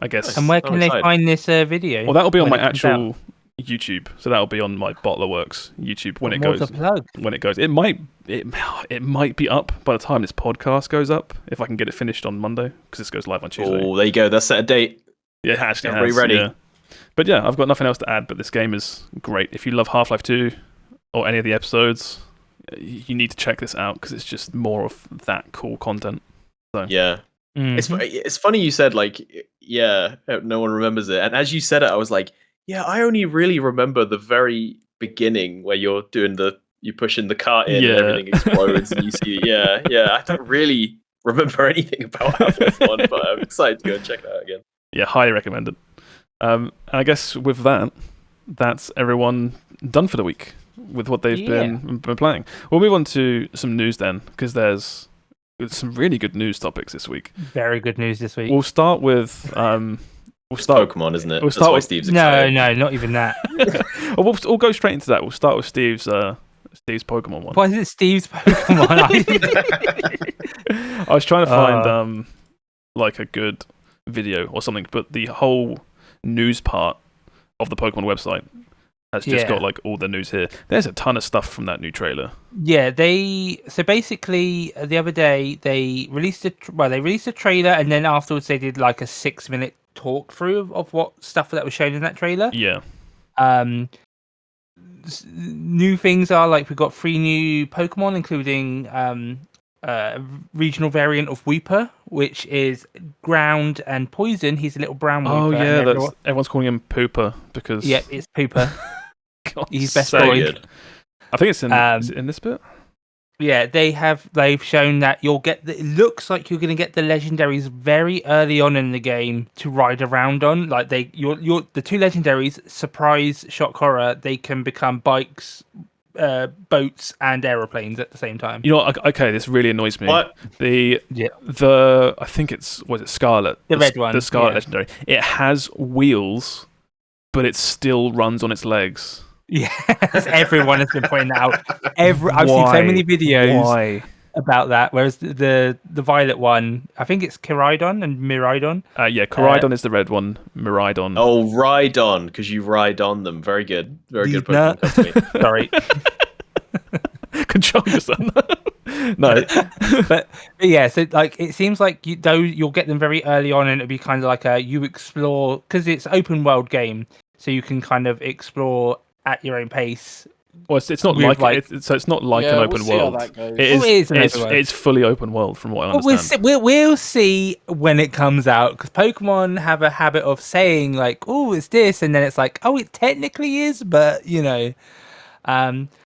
I guess... And where can they find this video? Well, that'll be on my actual YouTube. So that'll be on my BottlerWorks YouTube when it goes. When it goes. It might be up by the time this podcast goes up, if I can get it finished on Monday, because this goes live on Tuesday. Oh, there you go. That's set a date. Yeah, it actually Everybody ready. Yeah. But yeah, I've got nothing else to add. But this game is great. If you love Half-Life 2 or any of the episodes, you need to check this out because it's just more of that cool content. So. Yeah. It's funny you said like no one remembers it, and as you said it I was like I only really remember the very beginning where you're pushing the cart in and everything explodes and you see I don't really remember anything about Half-Life 1, but I'm excited to go and check that out again. Yeah, highly recommended. I guess with that's everyone done for the week with what they've been playing. We'll move on to some news then, because there's some really good news topics this week. Very good news this week. We'll start with Pokemon, isn't it? We'll start with Steve's excited. No, not even that. We'll go straight into that. We'll start with Steve's Pokemon one. Why is it Steve's Pokemon? I was trying to find like a good video or something, but the whole news part of the Pokemon website has just got like all the news here. There's a ton of stuff from that new trailer. Yeah, so basically the other day they released a trailer, and then afterwards they did like a 6-minute talk through of what stuff that was shown in that trailer. Yeah. New things are like we've got 3 new Pokemon, including regional variant of Weeper, which is ground and poison. He's a little brown Weeper. Oh yeah, everyone's calling him Pooper because it's Pooper. God, he's best so boy. Good. I think it's in this bit. Yeah, they've shown that it looks like you're going to get the legendaries very early on in the game to ride around on. Like the 2 legendaries, Surprise, Shock, Horror, they can become bikes, boats, and aeroplanes at the same time. You know, okay, this really annoys me. What? I think was it Scarlet? The red one. The Scarlet legendary. It has wheels, but it still runs on its legs. Yes, everyone has been pointing that out. I've seen so many videos about that. Whereas the violet one, I think it's Chiridon and Miraidon. Chiridon is the red one. Miraidon. Oh, Rhydon, because you ride on them. Very good. Very good Pokemon. Sorry. Control yourself. No. but yeah, so like it seems like you'll get them very early on, and it'll be kind of like you explore, because it's open world game, so you can kind of explore at your own pace. Well, it's not it's not like an open world. It's fully open world from what I understand. We'll see when it comes out, because Pokemon have a habit of saying like, "Oh, it's this," and then it's like, "Oh, it technically is," but you know.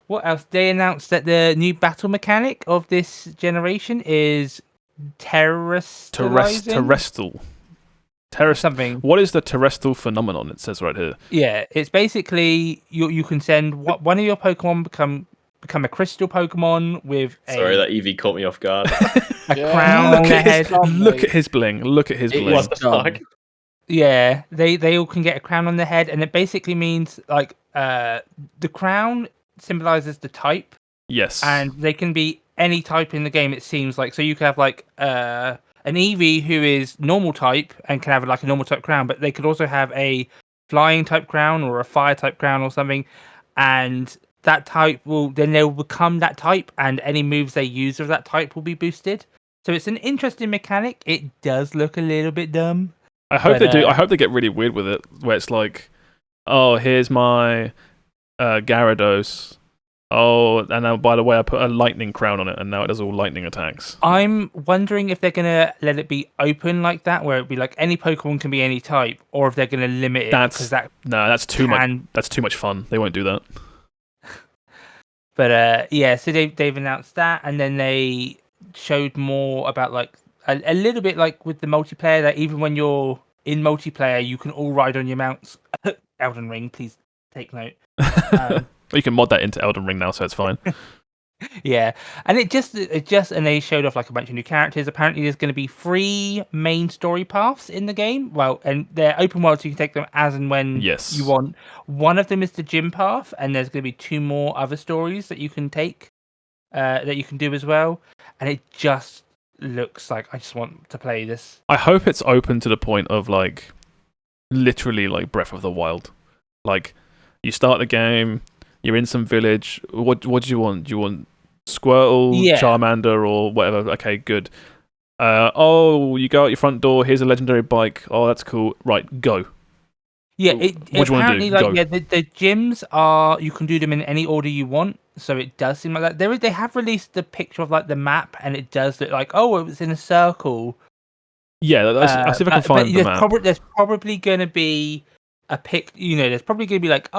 What else? They announced that the new battle mechanic of this generation is terrestrial. Something. What is the terrestrial phenomenon? It says right here. Yeah, it's basically you can send one of your Pokemon become a crystal Pokemon with Sorry, that Eevee caught me off guard. a crown on their head. Look at his bling. Look at his bling. What the fuck? Yeah, they all can get a crown on their head, and it basically means like the crown symbolizes the type. Yes. And they can be any type in the game, it seems like. So you can have like an Eevee who is normal type and can have like a normal type crown, but they could also have a flying type crown or a fire type crown or something, and that type they'll become that type, and any moves they use of that type will be boosted. So it's an interesting mechanic. It does look a little bit dumb. I hope they do. I hope they get really weird with it, where it's like, oh, here's my Gyarados. Oh, and now, by the way, I put a lightning crown on it, and now it does all lightning attacks. I'm wondering if they're going to let it be open like that, where it'd be like any Pokemon can be any type, or if they're going to limit it. That's too much. That's too much fun. They won't do that. But so they've announced that, and then they showed more about like a little bit like with the multiplayer, that even when you're in multiplayer, you can all ride on your mounts. Elden Ring, please take note. You can mod that into Elden Ring now, so it's fine. Yeah, and it just and they showed off like a bunch of new characters. Apparently, there's going to be 3 main story paths in the game. Well, and they're open world, so you can take them as and when you want. One of them is the gym path, and there's going to be 2 more other stories that you can take, that you can do as well. And it just looks like I just want to play this. I hope it's open to the point of like literally like Breath of the Wild. Like you start the game, you're in some village. What do you want? Do you want Squirtle, Charmander, or whatever? Okay, good. You go out your front door. Here's a legendary bike. Oh, that's cool. Right, go. Yeah, what do you want to do? like Go. yeah, the gyms are you can do them in any order you want, so it does seem like that. They have released the picture of like the map, and it does look like it was in a circle. Yeah, I'll see if I can find the map. There's probably going to be a pic. There's probably going to be like,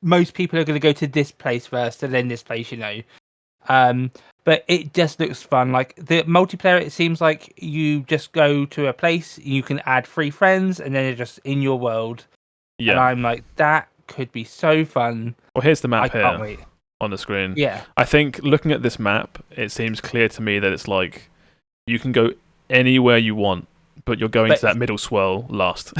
most people are going to go to this place first, and then this place. But it just looks fun. Like the multiplayer, it seems like you just go to a place, you can add 3 friends, and then they're just in your world. Yeah. And I'm like, that could be so fun. Well, here's the map can't wait. On the screen. Yeah. I think looking at this map, it seems clear to me that it's like you can go anywhere you want, but you're going to that middle swirl last.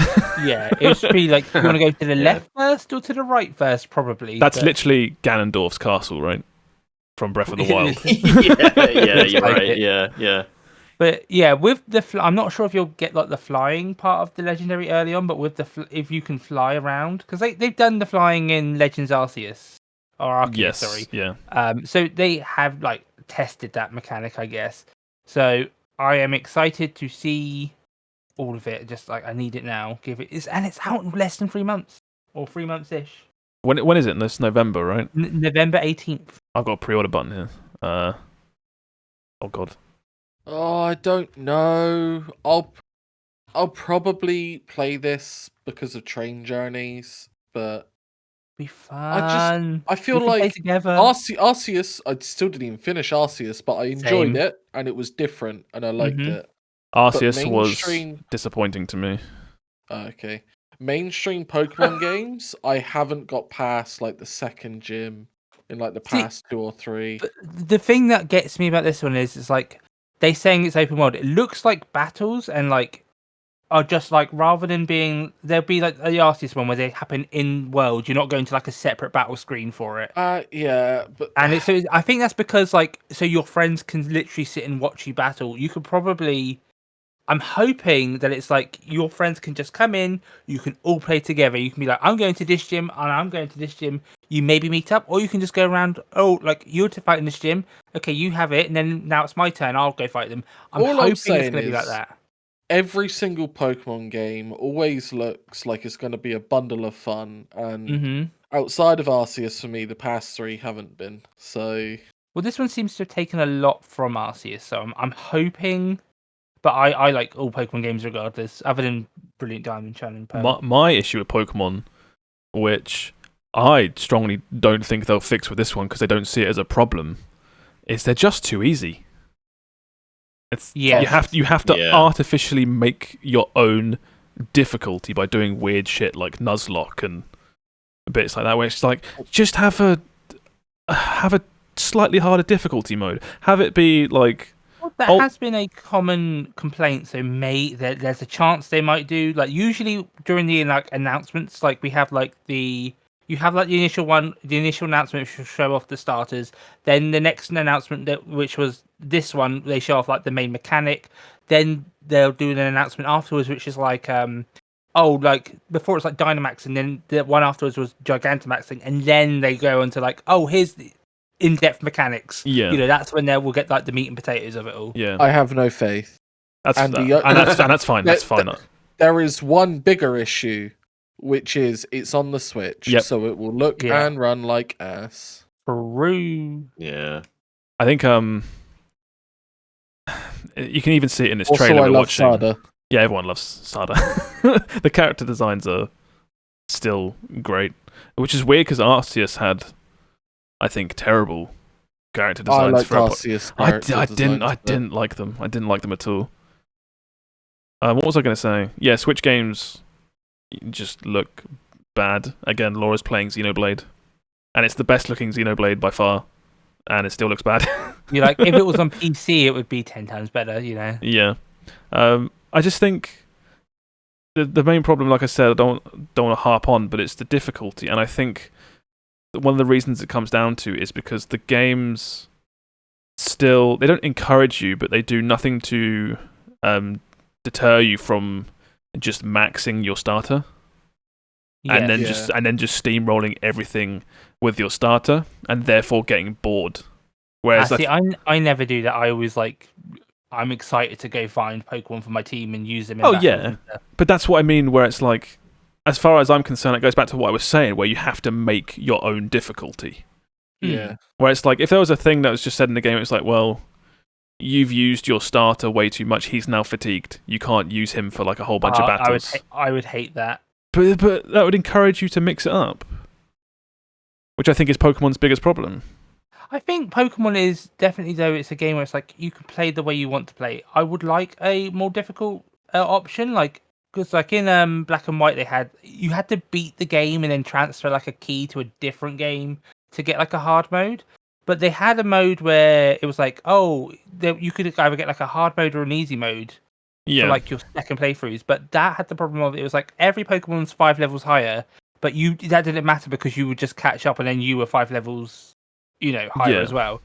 Yeah, it should be like, you want to go to the left first or to the right first, probably. That's literally Ganondorf's castle, right? From Breath of the Wild. yeah, you're right. Yeah. But yeah, with the I'm not sure if you'll get like the flying part of the legendary early on, but with if you can fly around, because they've done the flying in Legends Arceus or Arceus, sorry. Yeah. So they have like tested that mechanic, I guess. So I am excited to see all of it. Just like I need it now. And it's out in less than 3 months or 3 months ish. When is it? This November, right? November 18th. I've got a pre-order button here. Oh god. Oh, I don't know. I'll probably play this because of train journeys, but be fun. I feel like Arceus. I still didn't even finish Arceus, but I enjoyed it and it was different and I liked it. Arceus was disappointing to me. Okay. Mainstream Pokemon games, I haven't got past like the second gym in like the past 2 or 3. The thing that gets me about this one is it's like they saying it's open world. It looks like battles and like are just like rather than being there'll be like the Arceus one where they happen in world. You're not going to like a separate battle screen for it. Yeah, but so I think that's because like so your friends can literally sit and watch you battle. You could probably. I'm hoping that it's like your friends can just come in, you can all play together. You can be like, I'm going to this gym, and I'm going to this gym. You maybe meet up, or you can just go around, like, you're to fight in this gym. Okay, you have it, and then now it's my turn. I'll go fight them. I'm hoping it's going to be like that. Every single Pokemon game always looks like it's going to be a bundle of fun, and outside of Arceus, for me, the past 3 haven't been. So, well, this one seems to have taken a lot from Arceus, so I'm hoping... But I like all Pokemon games regardless, other than Brilliant Diamond, Shining Pearl. My issue with Pokemon, which I strongly don't think they'll fix with this one because they don't see it as a problem, is they're just too easy. You have to artificially make your own difficulty by doing weird shit like Nuzlocke and bits like that, where it's like just have a slightly harder difficulty mode. Have it be like. That has been a common complaint. So there's a chance they might do like usually during the like announcements, like we have like the initial announcement which will show off the starters. Then the next announcement which was this one, they show off like the main mechanic. Then they'll do an announcement afterwards, which is like like before it's like Dynamax, and then the one afterwards was Gigantamaxing, and then they go into like here's the in-depth mechanics. Yeah, that's when we'll get like the meat and potatoes of it all. Yeah, I have no faith. That's fine. That's fine. There is one bigger issue, which is it's on the Switch, so it will look and run like ass. True. Yeah, I think you can even see it in this also, trailer. I we're love watching. Sada. Yeah, everyone loves Sada. The character designs are still great, which is weird because Arceus had. I think terrible character designs. I didn't like them. I didn't like them at all. What was I going to say? Yeah, Switch games just look bad. Again, Laura's playing Xenoblade, and it's the best looking Xenoblade by far, and it still looks bad. You're like, if it was on PC, it would be 10 times better. Yeah. I just think the main problem, like I said, I don't want to harp on, but it's the difficulty, and I think. One of the reasons it comes down to is because the games still they don't encourage you, but they do nothing to deter you from just maxing your starter, and then just steamrolling everything with your starter, and therefore getting bored. Whereas I never do that. I always I'm excited to go find Pokemon for my team and use them. But that's what I mean. Where it's like. as far as I'm concerned, it goes back to what I was saying, where you have to make your own difficulty. Yeah. Where it's like, if there was a thing that was just said in the game, it's like, well, you've used your starter way too much. He's now fatigued. You can't use him for like a whole bunch of battles. I would hate that. But that would encourage you to mix it up, which I think is Pokemon's biggest problem. I think Pokemon is definitely, though, it's a game where it's like you can play the way you want to play. I would like a more difficult option, like because like in Black and White you had to beat the game and then transfer like a key to a different game to get like a hard mode. But they had a mode where it was like, you could either get like a hard mode or an easy mode for like your second playthroughs. But that had the problem of it was like every Pokemon's 5 levels higher, but that didn't matter because you would just catch up and then you were 5 levels, higher as well.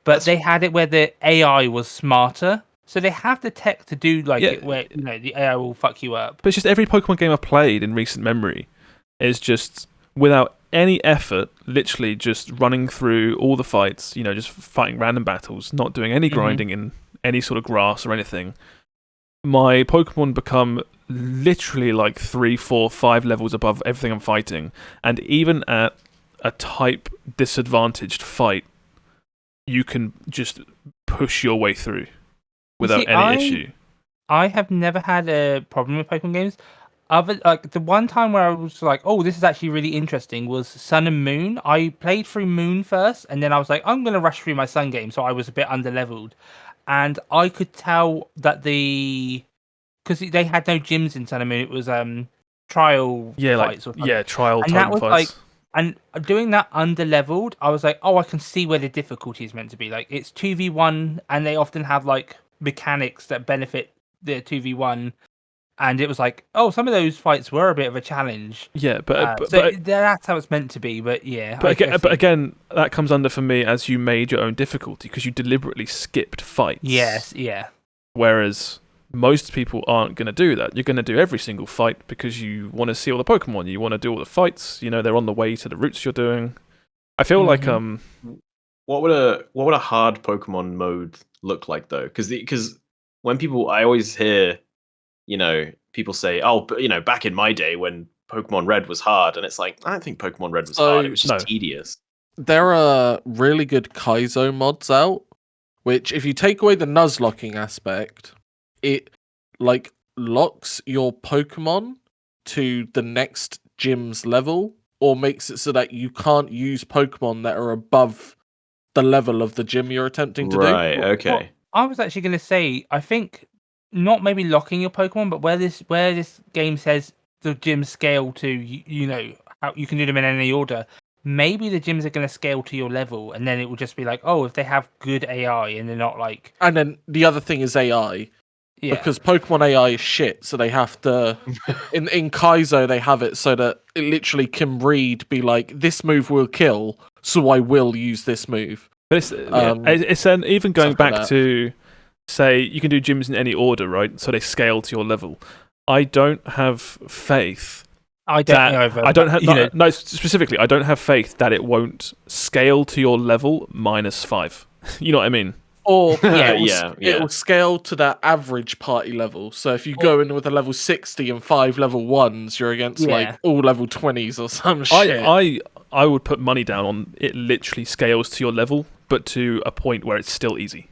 But they had it where the AI was smarter. So they have the tech to do it where the AI will fuck you up. But it's just every Pokemon game I've played in recent memory is just without any effort, literally just running through all the fights, just fighting random battles, not doing any grinding in any sort of grass or anything. My Pokemon become literally like 3, 4, 5 levels above everything I'm fighting, and even at a type disadvantaged fight, you can just push your way through without any issue. I have never had a problem with Pokemon games. The one time where I was like, "Oh, this is actually really interesting," was Sun and Moon. I played through Moon first, and then I was like, "I'm going to rush through my Sun game," so I was a bit underleveled, and I could tell that because they had no gyms in Sun and Moon, it was trial fights or something. Trial and Titan that was fights. And doing that underleveled, I was like, "Oh, I can see where the difficulty is meant to be. Like it's 2v1, and they often have like mechanics that benefit the 2v1." And it was like, some of those fights were a bit of a challenge. Yeah, but that's how it's meant to be. But yeah, but again, that comes under for me as you made your own difficulty because you deliberately skipped fights. Yes, yeah. Whereas most people aren't going to do that. You're going to do every single fight because you want to see all the Pokemon. You want to do all the fights. They're on the way to the routes you're doing. I feel like what would a hard Pokemon mode look like though? Because when I always hear, people say, back in my day when Pokemon Red was hard, and it's like, I don't think Pokemon Red was hard. It was just tedious. There are really good Kaizo mods out, which if you take away the Nuzlocking aspect, it locks your Pokemon to the next gym's level, or makes it so that you can't use Pokemon that are above the level of the gym you're attempting to do. Right, okay. Well, I was actually going to say, I think not maybe locking your Pokemon, but where this game says the gyms scale to, how you can do them in any order, maybe the gyms are going to scale to your level, and then it will just be like, if they have good AI and they're not like... And then the other thing is AI. Yeah. Because Pokemon AI is shit, so they have to... in Kaizo, they have it so that it literally can be like, this move will kill, so I will use this move. But it's even going back to, say, you can do gyms in any order, right? So they scale to your level. I don't have faith... specifically, I don't have faith that it won't scale to your level -5. You know what I mean? Or it will scale to that average party level. So if you go in with a level 60 and 5 level 1s, you're against like all level 20s or some shit. I would put money down on it literally scales to your level, but to a point where it's still easy.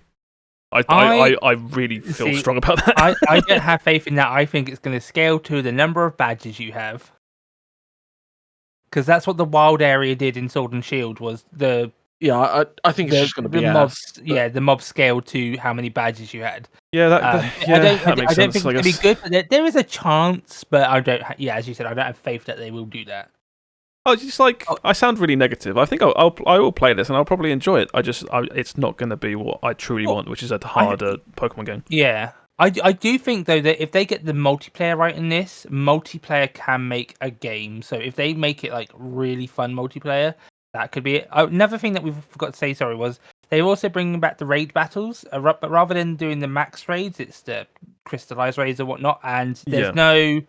I really feel strong about that. I don't have faith in that. I think it's going to scale to the number of badges you have. Because that's what the wild area did in Sword and Shield, was I think it's just going to be mobs. Yeah, the mob scaled to how many badges you had. Yeah, that makes sense. I don't think it's going to be good, but there is a chance. But I don't. As you said, I don't have faith that they will do that. I sound really negative. I think I will play this and I'll probably enjoy it. It's not going to be what I truly want, which is a harder Pokemon game. Yeah. I do think, though, that if they get the multiplayer right in this, multiplayer can make a game. So if they make it like really fun multiplayer, that could be it. Another thing that we forgot to say, was they're also bringing back the raid battles, but rather than doing the max raids, it's the crystallized raids or whatnot. And there's no...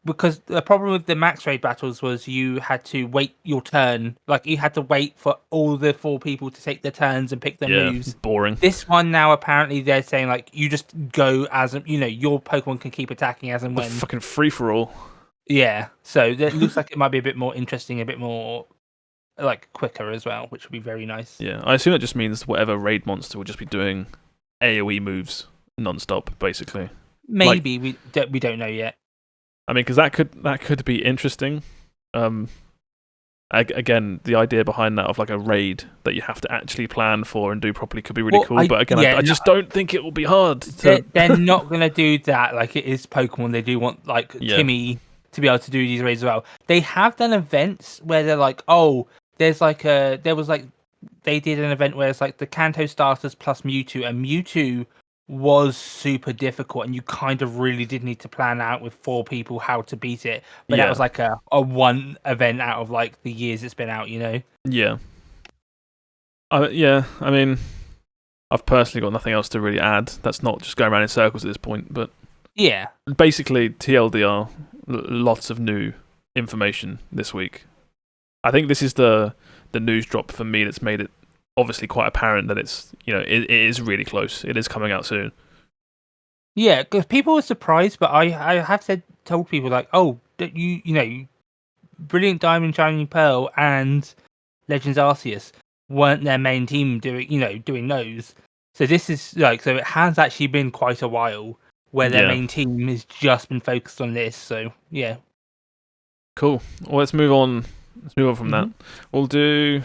Because the problem with the max raid battles was you had to wait your turn. Like, you had to wait for all the 4 people to take their turns and pick their moves. Boring. This one now, apparently, they're saying, like, you just go as... your Pokemon can keep attacking as and when. Fucking free-for-all. Yeah, so it looks like it might be a bit more interesting, a bit more like quicker as well, which would be very nice. Yeah, I assume that just means whatever raid monster will just be doing AoE moves non-stop, basically. Maybe we don't know yet. I mean, because that could be interesting. Again, the idea behind that of like a raid that you have to actually plan for and do properly could be really cool. But again, I just don't think it will be hard. They're not going to do that like it is Pokemon. They do want like Timmy to be able to do these raids as well. They have done events where they're like, oh, they did an event where it's like the Kanto starters plus Mewtwo, and Mewtwo was super difficult, and you kind of really did need to plan out with 4 people how to beat it. But that was like a one event out of like the years it's been out, you know? Yeah. I mean, I've personally got nothing else to really add. That's not just going around in circles at this point, but yeah. Basically, TLDR, lots of new information this week. I think this is the news drop for me that's made it obviously quite apparent that it's, it is really close. It is coming out soon. Yeah, because people were surprised, but I have told people like, oh, that Brilliant Diamond, Shining Pearl, and Legends Arceus weren't their main team doing those. So this is so it has actually been quite a while where their main team has just been focused on this. So yeah, cool. Well, let's move on. From that. We'll do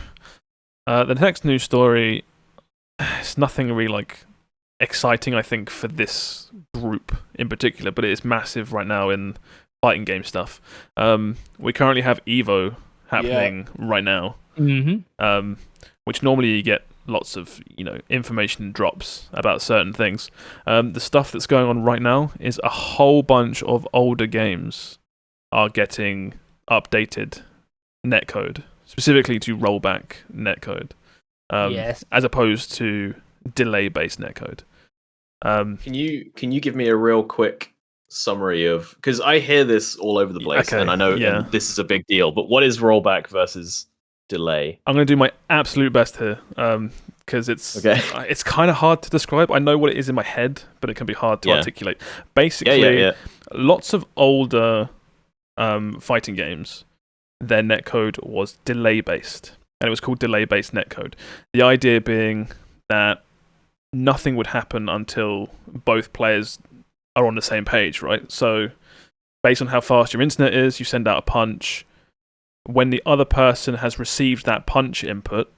the next news story. It's nothing really exciting, I think, for this group in particular, but it is massive right now in fighting game stuff. We currently have Evo happening right now, which normally you get lots of information drops about certain things. The stuff that's going on right now is a whole bunch of older games are getting updated netcode, specifically to rollback netcode, as opposed to delay-based netcode. Can you give me a real quick summary of, because I hear this all over the place, and I know this is a big deal, but what is rollback versus delay? I'm going to do my absolute best here, because it's kind of hard to describe. I know what it is in my head, but it can be hard to articulate. Basically, lots of older fighting games, their netcode was delay-based, and it was called delay-based netcode. The idea being that nothing would happen until both players are on the same page, right? So, based on how fast your internet is, you send out a punch. When the other person has received that punch input,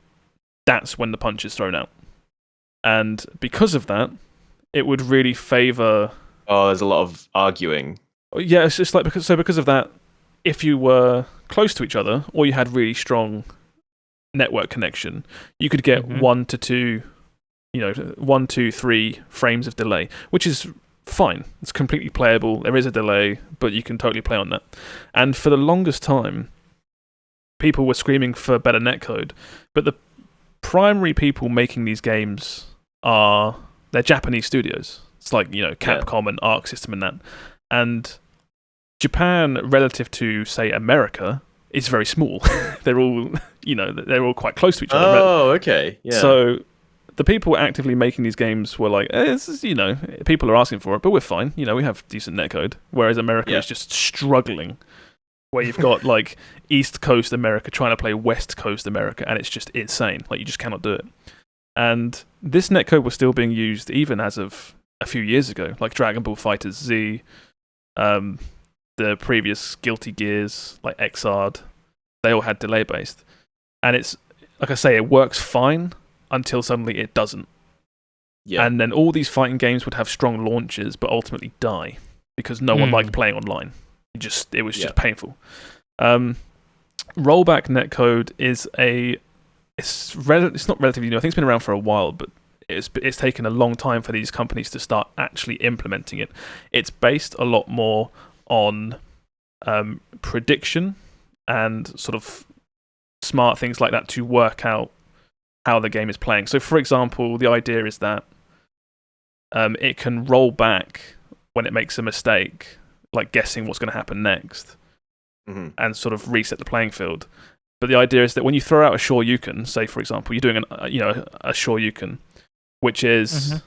that's when the punch is thrown out. And because of that, it would really favor... Oh, there's a lot of arguing. Yeah, it's just because of that, if you were close to each other, or you had really strong network connection, you could get 1 to 2, 1, 2, 3 frames of delay, which is fine. It's completely playable. There is a delay, but you can totally play on that. And for the longest time, people were screaming for better netcode, but the primary people making these games they're Japanese studios. It's like, Capcom and Arc System and that. And Japan, relative to, say, America, is very small. They're all, they're all quite close to each other. Oh, okay. Yeah. So the people actively making these games were like, this is, people are asking for it, but we're fine. We have decent netcode. Whereas America is just struggling, where you've got East Coast America trying to play West Coast America, and it's just insane. You just cannot do it. And this netcode was still being used even as of a few years ago, like Dragon Ball FighterZ Z, the previous Guilty Gears, like Xrd, they all had delay based. And it's, like I say, it works fine until suddenly it doesn't. Yeah. And then all these fighting games would have strong launches, but ultimately die because no one liked playing online. It was just painful. Rollback netcode is it's not relatively new. I think it's been around for a while, but it's taken a long time for these companies to start actually implementing it. It's based a lot more on prediction and sort of smart things like that to work out how the game is playing. So, for example, the idea is that it can roll back when it makes a mistake, like guessing what's going to happen next, and sort of reset the playing field. But the idea is that when you throw out a Shoryuken, say for example, you're doing a Shoryuken, which is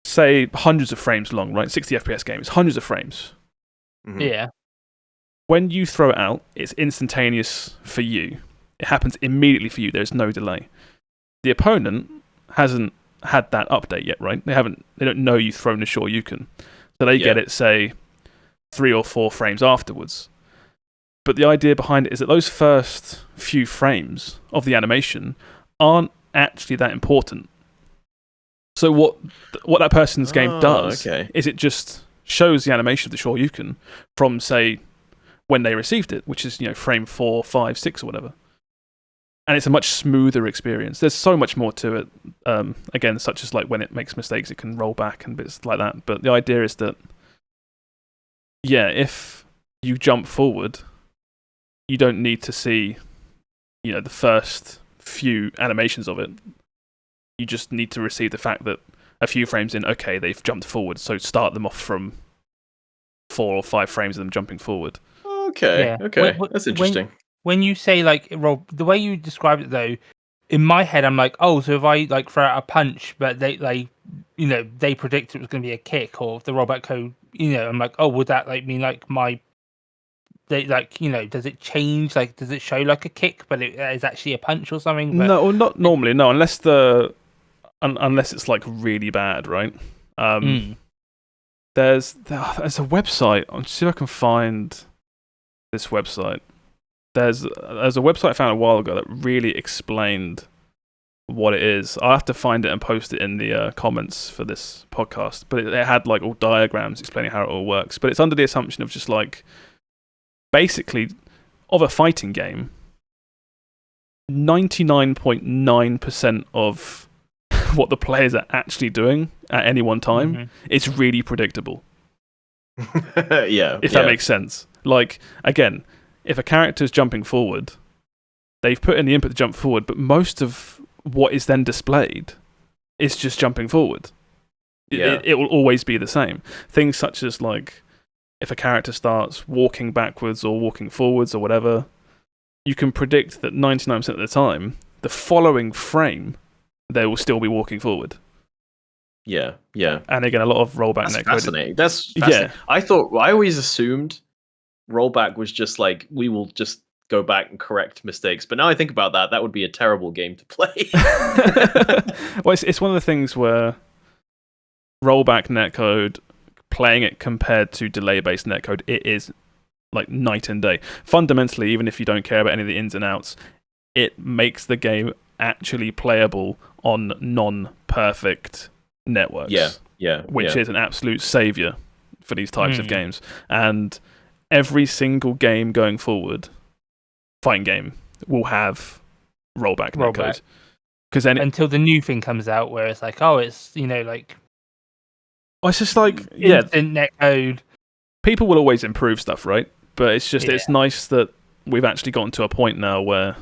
say hundreds of frames long, right? 60 FPS game, it's hundreds of frames. Yeah. when you throw it out, it's instantaneous for you. It happens immediately for you. There's no delay. The opponent hasn't had that update yet, right? They don't know you've thrown a Shoryuken. So they get it, say, 3 or 4 frames afterwards. But the idea behind it is that those first few frames of the animation aren't actually that important. So what that person's game does is it just shows the animation of the Shoryuken from, say, when they received it, which is frame 4, 5, 6 or whatever. And it's a much smoother experience. There's so much more to it. Again, such as like when it makes mistakes, it can roll back and bits like that. But the idea is that, if you jump forward, you don't need to see, the first few animations of it. You just need to receive the fact that a few frames in, okay, they've jumped forward. So start them off from 4 or 5 frames of them jumping forward. Okay, that's interesting. When you say roll, the way you described it though, in my head I'm like, oh, so if I throw out a punch, but they predict it was going to be a kick, or the rollback code, I'm like, oh, would that mean does it change? Does it show a kick, but it is actually a punch or something? But... No, not normally. No, unless it's really bad, right? There's a website. I'll see if I can find this website. There's a website I found a while ago that really explained what it is. I'll have to find it and post it in the comments for this podcast. But it had all diagrams explaining how it all works. But it's under the assumption of just basically of a fighting game. 99.9% of what the players are actually doing at any one time is really predictable. If that makes sense. Again, if a character's jumping forward, they've put in the input to jump forward, but most of what is then displayed is just jumping forward. It will always be the same. Things such as if a character starts walking backwards or walking forwards or whatever, you can predict that 99% of the time, the following frame, they will still be walking forward. Yeah. And again, a lot of rollback netcode. Fascinating. That's fascinating. I always assumed rollback was just we will just go back and correct mistakes. But now I think about that would be a terrible game to play. Well, it's one of the things where rollback netcode, playing it compared to delay-based netcode, it is night and day. Fundamentally, even if you don't care about any of the ins and outs, it makes the game actually playable on non-perfect networks. Which is an absolute savior for these types of games. And every single game going forward, fighting game, will have rollback netcode. Until the new thing comes out, where it's it's it's just instant netcode. People will always improve stuff, right? But it's just it's nice that we've actually gotten to a point now where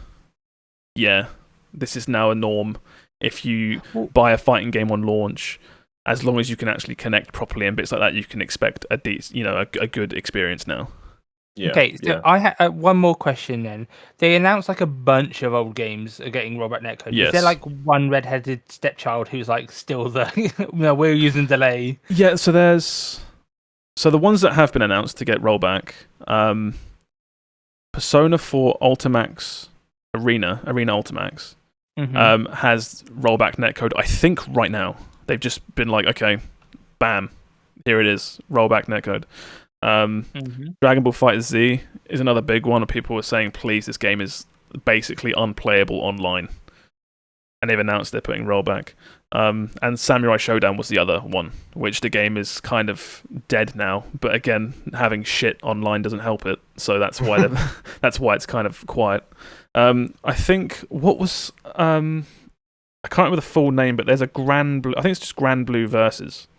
this is now a norm. If you buy a fighting game on launch, as long as you can actually connect properly and bits like that, you can expect a good experience now. Yeah. Okay, so I have one more question then. They announced a bunch of old games are getting rollback netcode. Yes. Is there one redheaded stepchild who's still the we're using delay? Yeah, so the ones that have been announced to get rollback, Persona 4 Ultimax Arena Ultimax has rollback netcode, I think, right now. They've just been okay, bam, here it is, rollback netcode. Dragon Ball FighterZ is another big one. People were saying, please, this game is basically unplayable online. And they've announced they're putting rollback. And Samurai Showdown was the other one, which the game is kind of dead now. But again, having shit online doesn't help it. So that's why that's why it's kind of quiet. I think what was I can't remember the full name, but there's a Grand Blue. I think it's just Grand Blue Versus.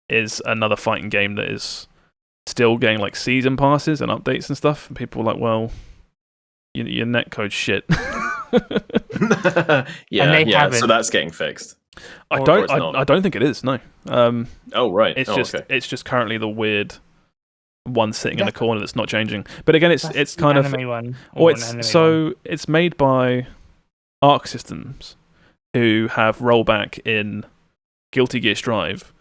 Is another fighting game that is still getting season passes and updates and stuff. And people are well, your netcode shit. So that's getting fixed. I don't think it is. No. Oh right. It's just currently the weird one sitting in the corner that's not changing. But again, it's kind of one. It's made by Arc Systems, who have rollback in Guilty Gear Strive,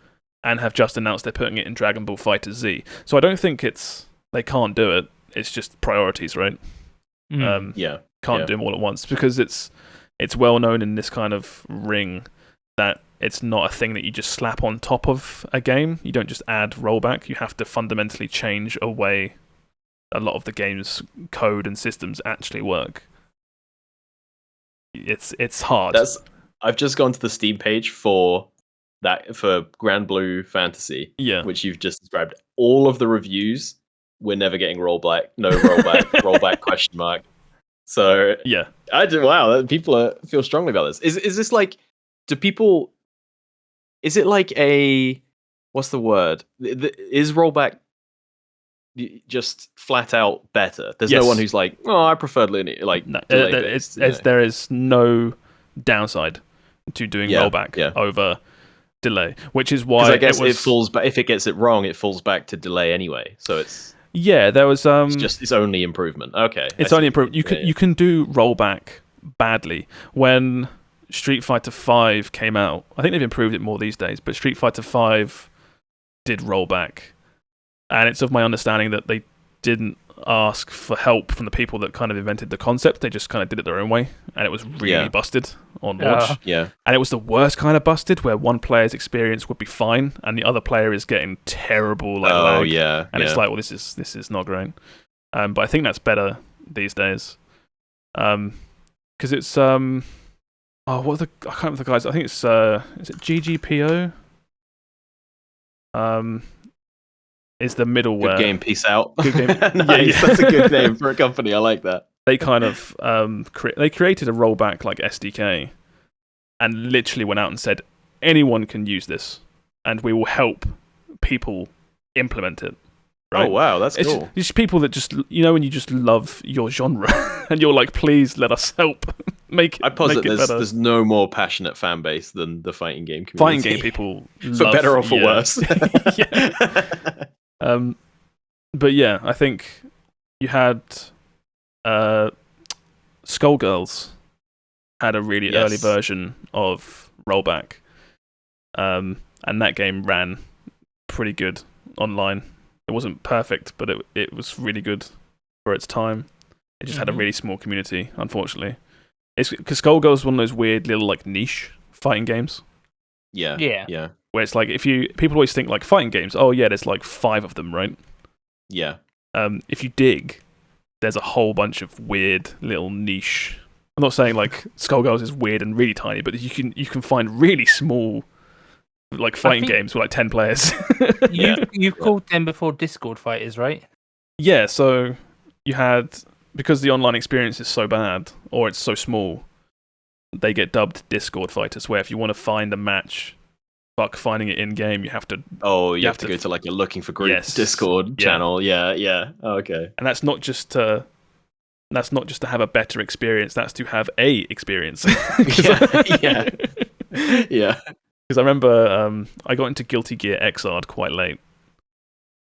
and have just announced they're putting it in Dragon Ball FighterZ. So I don't think it's they can't do it. It's just priorities, right? Can't do them all at once because it's well known in this kind of ring that it's not a thing that you just slap on top of a game. You don't just add rollback. You have to fundamentally change a way a lot of the game's code and systems actually work. It's hard. I've just gone to the Steam page for Grand Blue Fantasy, which you've just described. All of the reviews, we're never getting rollback, no rollback, rollback question mark. So people feel strongly about this. Is this like, do people? Is it like a, what's the word? Is rollback just flat out better? There's no one who's like, oh, I preferred linear. Like, no, there is no downside to doing rollback over delay, which is why I guess it falls back. If it gets it wrong, it falls back to delay anyway. So it's there was it's only improvement. Okay, it's only improvement. You can do rollback badly. When Street Fighter V came out, I think they've improved it more these days, but Street Fighter V did rollback, and it's of my understanding that they didn't ask for help from the people that kind of invented the concept. They just kind of did it their own way, and it was really busted on launch. And it was the worst kind of busted, where one player's experience would be fine and the other player is getting terrible lag. It's like, well, this is not great. But I think that's better these days, because it's I can't remember the guys. I think it's is it GGPO? Is the middleware. Good game, peace out. Good game. Nice. That's a good name for a company. I like that. They kind of they created a rollback like SDK, and literally went out and said, anyone can use this, and we will help people implement it. Right? Oh wow, that's cool. It's just people that just, when you just love your genre, and you're like, please let us help make it. I posit there's no more passionate fan base than the fighting game community. Fighting game people, for better or for worse. But yeah, I think you had Skullgirls had a really early version of rollback, and that game ran pretty good online. It wasn't perfect, but it was really good for its time. It just had a really small community, unfortunately. It's because Skullgirls is one of those weird little like niche fighting games. Yeah. Where it's like, people always think like fighting games, there's like 5 of them, right? Yeah. If you dig, there's a whole bunch of weird little niche. I'm not saying like Skullgirls is weird and really tiny, but you can find really small like fighting games with like 10 players. You've called them before Discord fighters, right? Yeah, so you had, because the online experience is so bad or it's so small, they get dubbed Discord fighters, where if you want to find a match, fuck finding it in game, you have to you have to go to like a looking for group Discord channel. Yeah. Oh, okay. And that's not just to have a better experience, that's to have a experience. Yeah. Because I remember I got into Guilty Gear Xrd quite late,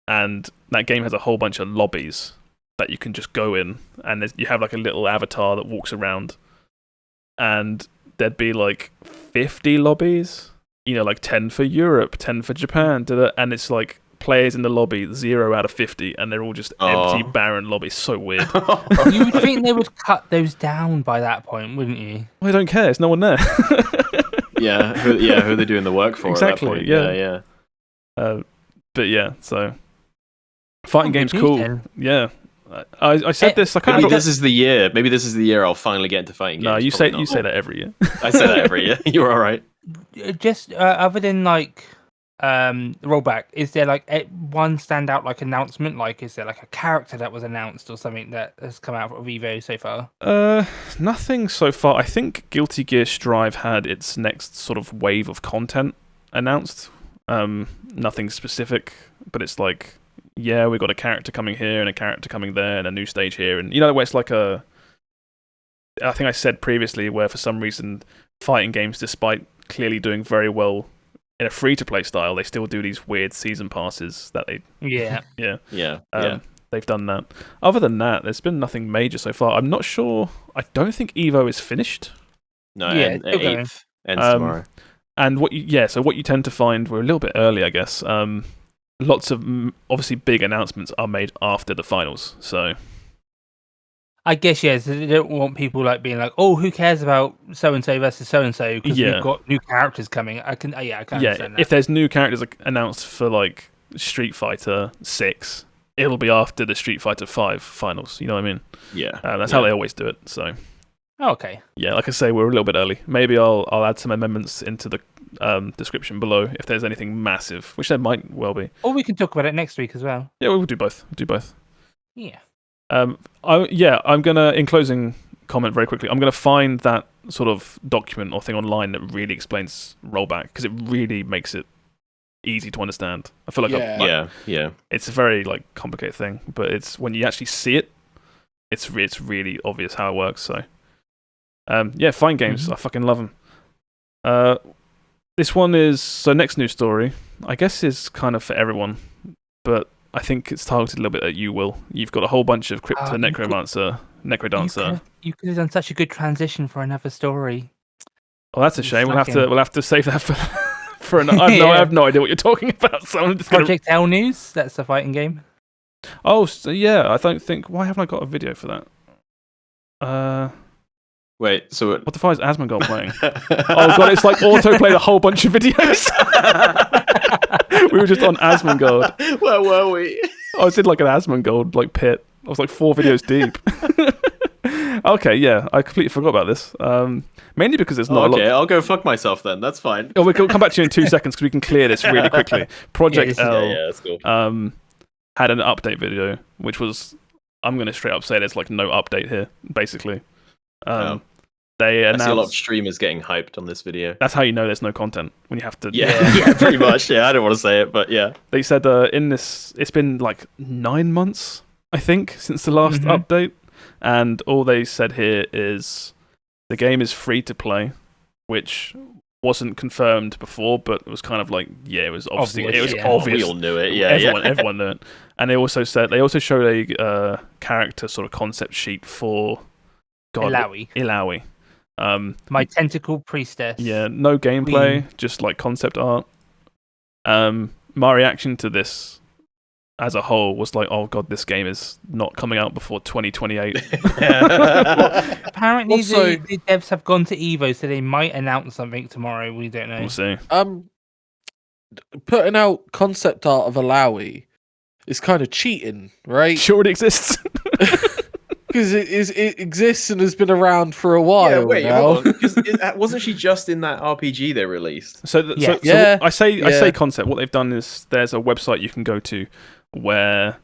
and that game has a whole bunch of lobbies that you can just go in, and you have like a little avatar that walks around, and there'd be like 50 lobbies, like 10 for Europe, 10 for Japan, and it's like players in the lobby 0 out of 50, and they're all just empty, barren lobbies. So weird. You would think they would cut those down by that point, wouldn't you? Well, I don't care. There's no one there. Who are they doing the work for? Exactly. At that point? Yeah. But yeah, so fighting games cool. Then. Yeah. I said this. Maybe this is the year. Maybe this is the year I'll finally get into fighting games. No, you say that every year. I say that every year. You're all right. Just other than like rollback, is there like one standout like announcement? Like, is there like a character that was announced or something that has come out of Evo so far? Nothing so far. I think Guilty Gear Strive had its next sort of wave of content announced. Nothing specific, but it's like, we've got a character coming here and a character coming there and a new stage here, and where it's like I think I said previously, where for some reason fighting games, despite clearly doing very well in a free-to-play style, they still do these weird season passes that they... They've done that. Other than that, there's been nothing major so far. I'm not sure... I don't think Evo is finished. No, 8th ends tomorrow. And what you tend to find, we're a little bit early, I guess, lots of obviously big announcements are made after the finals. So I guess yes, they don't want people like being like, "Oh, who cares about so and so versus so and so?" Because we've got new characters coming. I can understand that. If there's new characters announced for like Street Fighter 6, it'll be after the Street Fighter 5 finals. You know what I mean? Yeah. That's how they always do it. So. Okay. Yeah, like I say, we're a little bit early. Maybe I'll add some amendments into the description below if there's anything massive, which there might well be. Or we can talk about it next week as well. Yeah, we'll do both. Yeah. I'm gonna, in closing comment very quickly, I'm gonna find that sort of document or thing online that really explains rollback, because it really makes it easy to understand. I feel like it's a very like complicated thing, but it's when you actually see it, it's really obvious how it works. So fine games. I fucking love them. This one is next news story. I guess is kind of for everyone, but I think it's targeted a little bit at you, Will. You've got a whole bunch of Crypt to Necrodancer. You could have done such a good transition for another story. Oh, that's a shame. We'll have to save that for I have no idea what you're talking about. So I'm just Project L News. That's the fighting game. Oh, so yeah. I don't think. Why haven't I got a video for that? Wait, so what the fuck is Asmongold playing? Oh god, it's like auto-played a whole bunch of videos. We were just on Asmongold. Where were we? I was in like an Asmongold like pit. I was like 4 videos deep. Okay, yeah, I completely forgot about this. Mainly because it's not a lot. Okay, I'll go fuck myself then. That's fine. Oh, we'll come back to you in 2 seconds because we can clear this really quickly. Project L that's cool. had an update video, which was, I'm going to straight up say there's like no update here, basically. They announced, I see a lot of streamers getting hyped on this video. That's how you know there's no content, when you have to. Yeah, pretty much. Yeah, I don't want to say it, but yeah. They said in this, it's been like 9 months, I think, since the last update, and all they said here is the game is free to play, which wasn't confirmed before, but it was kind of like, it was obviously obvious. We all knew it. Everyone knew it. And they also showed a character sort of concept sheet for Illaoi. My tentacle priestess. Yeah, no gameplay, just like concept art. My reaction to this as a whole was like, oh god, this game is not coming out before 2028. Apparently the devs have gone to Evo, so they might announce something tomorrow. We don't know. We'll see. Putting out concept art of Illaoi is kind of cheating, right? Sure, it exists. Because it exists and has been around for a while. Yeah, wait, now. hold on. Because wasn't she just in that RPG they released? So I say concept. What they've done is there's a website you can go to where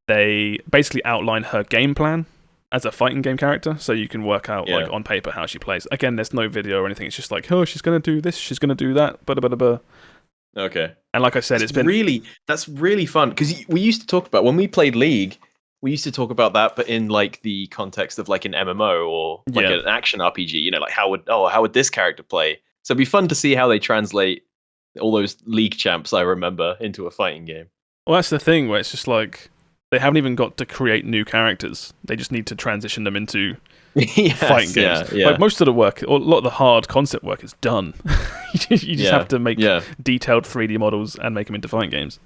they basically outline her game plan as a fighting game character, so you can work out like on paper how she plays. Again, there's no video or anything. It's just like, oh, she's gonna do this, she's gonna do that. Okay. And like I said, that's really fun because we used to talk about when we played League. We used to talk about that, but in like the context of like an MMO or like an action RPG. You know, like how would this character play? So it'd be fun to see how they translate all those League champs I remember into a fighting game. Well, that's the thing where it's just like they haven't even got to create new characters. They just need to transition them into fighting games. Yeah. Like most of the work, or a lot of the hard concept work is done. you just have to make detailed 3D models and make them into fighting games.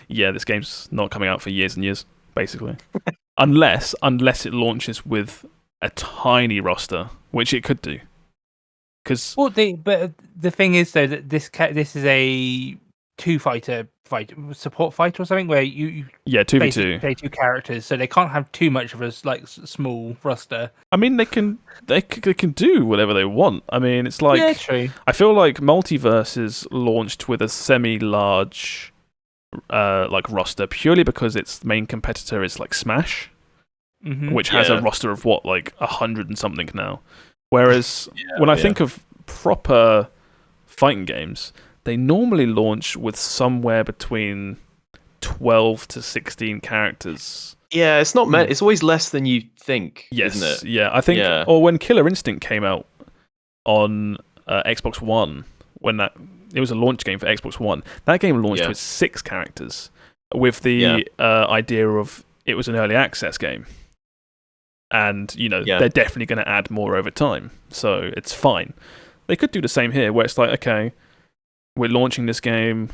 This game's not coming out for years and years, basically. unless it launches with a tiny roster, which it could do. But the thing is though that this is a support fighter or something where you 2v2 play 2 characters, so they can't have too much of a like small roster. I mean, they can do whatever they want. I mean, it's like true. I feel like Multiverse is launched with a semi-large like roster purely because its main competitor is like Smash, which has a roster of like 100 and something now. Whereas when I think of proper fighting games, they normally launch with somewhere between 12 to 16 characters. Yeah, it's not meant. It's always less than you think, isn't it? Yeah, I think. Yeah. Or when Killer Instinct came out on Xbox One, when it was a launch game for Xbox One, that game launched with 6 characters, with the idea of it was an early access game, and they're definitely going to add more over time, so it's fine. They could do the same here, where it's like, okay, we're launching this game,